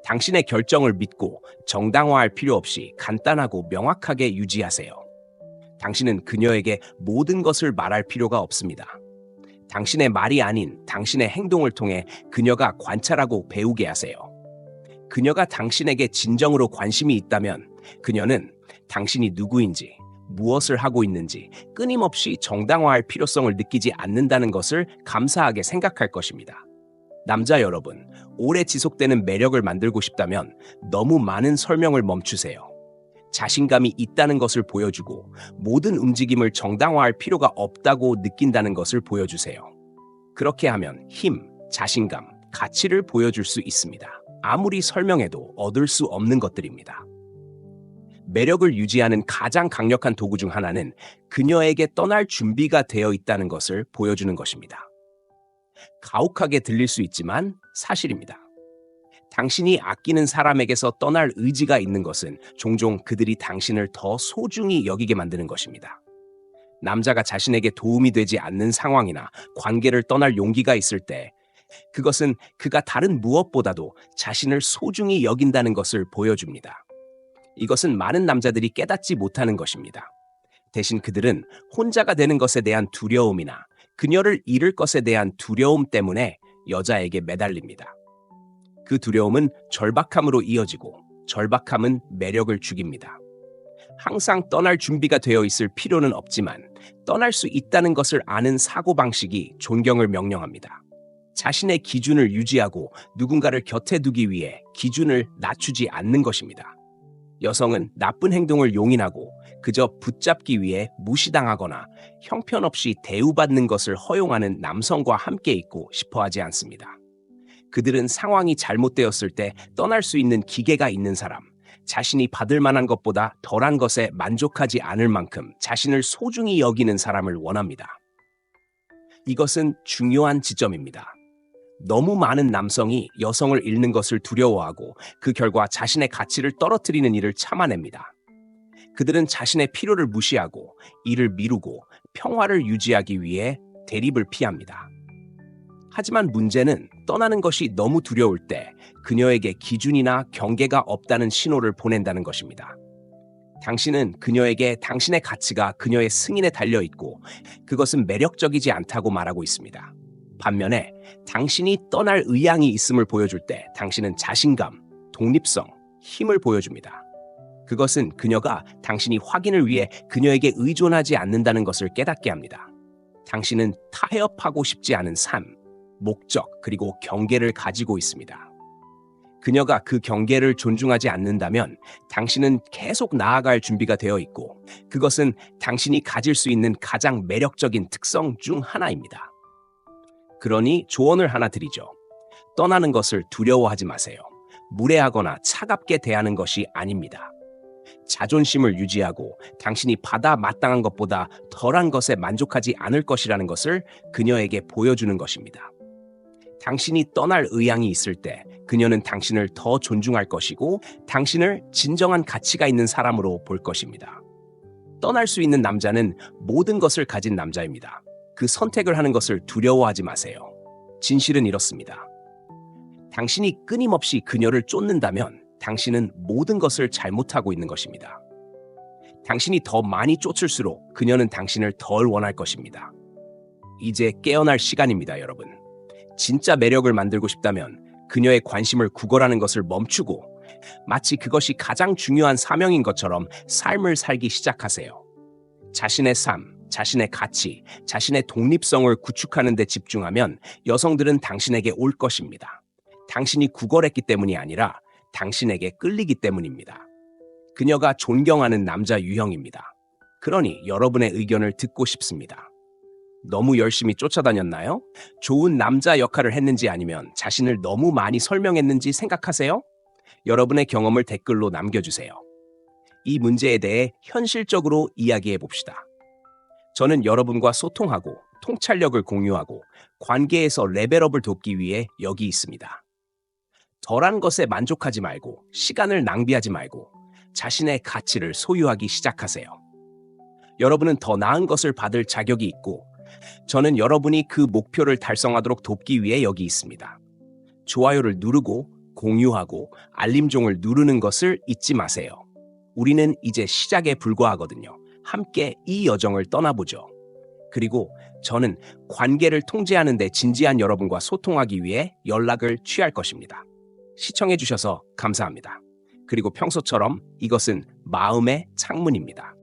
Speaker 1: 당신의 결정을 믿고 정당화할 필요 없이 간단하고 명확하게 유지하세요. 당신은 그녀에게 모든 것을 말할 필요가 없습니다. 당신의 말이 아닌 당신의 행동을 통해 그녀가 관찰하고 배우게 하세요. 그녀가 당신에게 진정으로 관심이 있다면 그녀는 당신이 누구인지, 무엇을 하고 있는지 끊임없이 정당화할 필요성을 느끼지 않는다는 것을 감사하게 생각할 것입니다. 남자 여러분, 오래 지속되는 매력을 만들고 싶다면 너무 많은 설명을 멈추세요. 자신감이 있다는 것을 보여주고 모든 움직임을 정당화할 필요가 없다고 느낀다는 것을 보여주세요. 그렇게 하면 힘, 자신감, 가치를 보여줄 수 있습니다. 아무리 설명해도 얻을 수 없는 것들입니다. 매력을 유지하는 가장 강력한 도구 중 하나는 그녀에게 떠날 준비가 되어 있다는 것을 보여주는 것입니다. 가혹하게 들릴 수 있지만 사실입니다. 당신이 아끼는 사람에게서 떠날 의지가 있는 것은 종종 그들이 당신을 더 소중히 여기게 만드는 것입니다. 남자가 자신에게 도움이 되지 않는 상황이나 관계를 떠날 용기가 있을 때 그것은 그가 다른 무엇보다도 자신을 소중히 여긴다는 것을 보여줍니다. 이것은 많은 남자들이 깨닫지 못하는 것입니다. 대신 그들은 혼자가 되는 것에 대한 두려움이나 그녀를 잃을 것에 대한 두려움 때문에 여자에게 매달립니다. 그 두려움은 절박함으로 이어지고 절박함은 매력을 죽입니다. 항상 떠날 준비가 되어 있을 필요는 없지만 떠날 수 있다는 것을 아는 사고방식이 존경을 명령합니다. 자신의 기준을 유지하고 누군가를 곁에 두기 위해 기준을 낮추지 않는 것입니다. 여성은 나쁜 행동을 용인하고 그저 붙잡기 위해 무시당하거나 형편없이 대우받는 것을 허용하는 남성과 함께 있고 싶어 하지 않습니다. 그들은 상황이 잘못되었을 때 떠날 수 있는 기계가 있는 사람, 자신이 받을 만한 것보다 덜한 것에 만족하지 않을 만큼 자신을 소중히 여기는 사람을 원합니다. 이것은 중요한 지점입니다. 너무 많은 남성이 여성을 잃는 것을 두려워하고 그 결과 자신의 가치를 떨어뜨리는 일을 참아냅니다. 그들은 자신의 필요를 무시하고 일을 미루고 평화를 유지하기 위해 대립을 피합니다. 하지만 문제는 떠나는 것이 너무 두려울 때 그녀에게 기준이나 경계가 없다는 신호를 보낸다는 것입니다. 당신은 그녀에게 당신의 가치가 그녀의 승인에 달려 있고 그것은 매력적이지 않다고 말하고 있습니다. 반면에 당신이 떠날 의향이 있음을 보여줄 때 당신은 자신감, 독립성, 힘을 보여줍니다. 그것은 그녀가 당신이 확인을 위해 그녀에게 의존하지 않는다는 것을 깨닫게 합니다. 당신은 타협하고 싶지 않은 삶, 목적, 그리고 경계를 가지고 있습니다. 그녀가 그 경계를 존중하지 않는다면 당신은 계속 나아갈 준비가 되어 있고 그것은 당신이 가질 수 있는 가장 매력적인 특성 중 하나입니다. 그러니 조언을 하나 드리죠. 떠나는 것을 두려워하지 마세요. 무례하거나 차갑게 대하는 것이 아닙니다. 자존심을 유지하고 당신이 받아 마땅한 것보다 덜한 것에 만족하지 않을 것이라는 것을 그녀에게 보여주는 것입니다. 당신이 떠날 의향이 있을 때 그녀는 당신을 더 존중할 것이고 당신을 진정한 가치가 있는 사람으로 볼 것입니다. 떠날 수 있는 남자는 모든 것을 가진 남자입니다. 그 선택을 하는 것을 두려워하지 마세요. 진실은 이렇습니다. 당신이 끊임없이 그녀를 쫓는다면 당신은 모든 것을 잘못하고 있는 것입니다. 당신이 더 많이 쫓을수록 그녀는 당신을 덜 원할 것입니다. 이제 깨어날 시간입니다, 여러분. 진짜 매력을 만들고 싶다면 그녀의 관심을 구걸하는 것을 멈추고 마치 그것이 가장 중요한 사명인 것처럼 삶을 살기 시작하세요. 자신의 삶, 자신의 가치, 자신의 독립성을 구축하는 데 집중하면 여성들은 당신에게 올 것입니다. 당신이 구걸했기 때문이 아니라 당신에게 끌리기 때문입니다. 그녀가 존경하는 남자 유형입니다. 그러니 여러분의 의견을 듣고 싶습니다. 너무 열심히 쫓아다녔나요? 좋은 남자 역할을 했는지 아니면 자신을 너무 많이 설명했는지 생각하세요? 여러분의 경험을 댓글로 남겨주세요. 이 문제에 대해 현실적으로 이야기해 봅시다. 저는 여러분과 소통하고 통찰력을 공유하고 관계에서 레벨업을 돕기 위해 여기 있습니다. 덜한 것에 만족하지 말고 시간을 낭비하지 말고 자신의 가치를 소유하기 시작하세요. 여러분은 더 나은 것을 받을 자격이 있고 저는 여러분이 그 목표를 달성하도록 돕기 위해 여기 있습니다. 좋아요를 누르고 공유하고 알림종을 누르는 것을 잊지 마세요. 우리는 이제 시작에 불과하거든요. 함께 이 여정을 떠나보죠. 그리고 저는 관계를 통제하는 데 진지한 여러분과 소통하기 위해 연락을 취할 것입니다. 시청해주셔서 감사합니다. 그리고 평소처럼 이것은 마음의 창문입니다.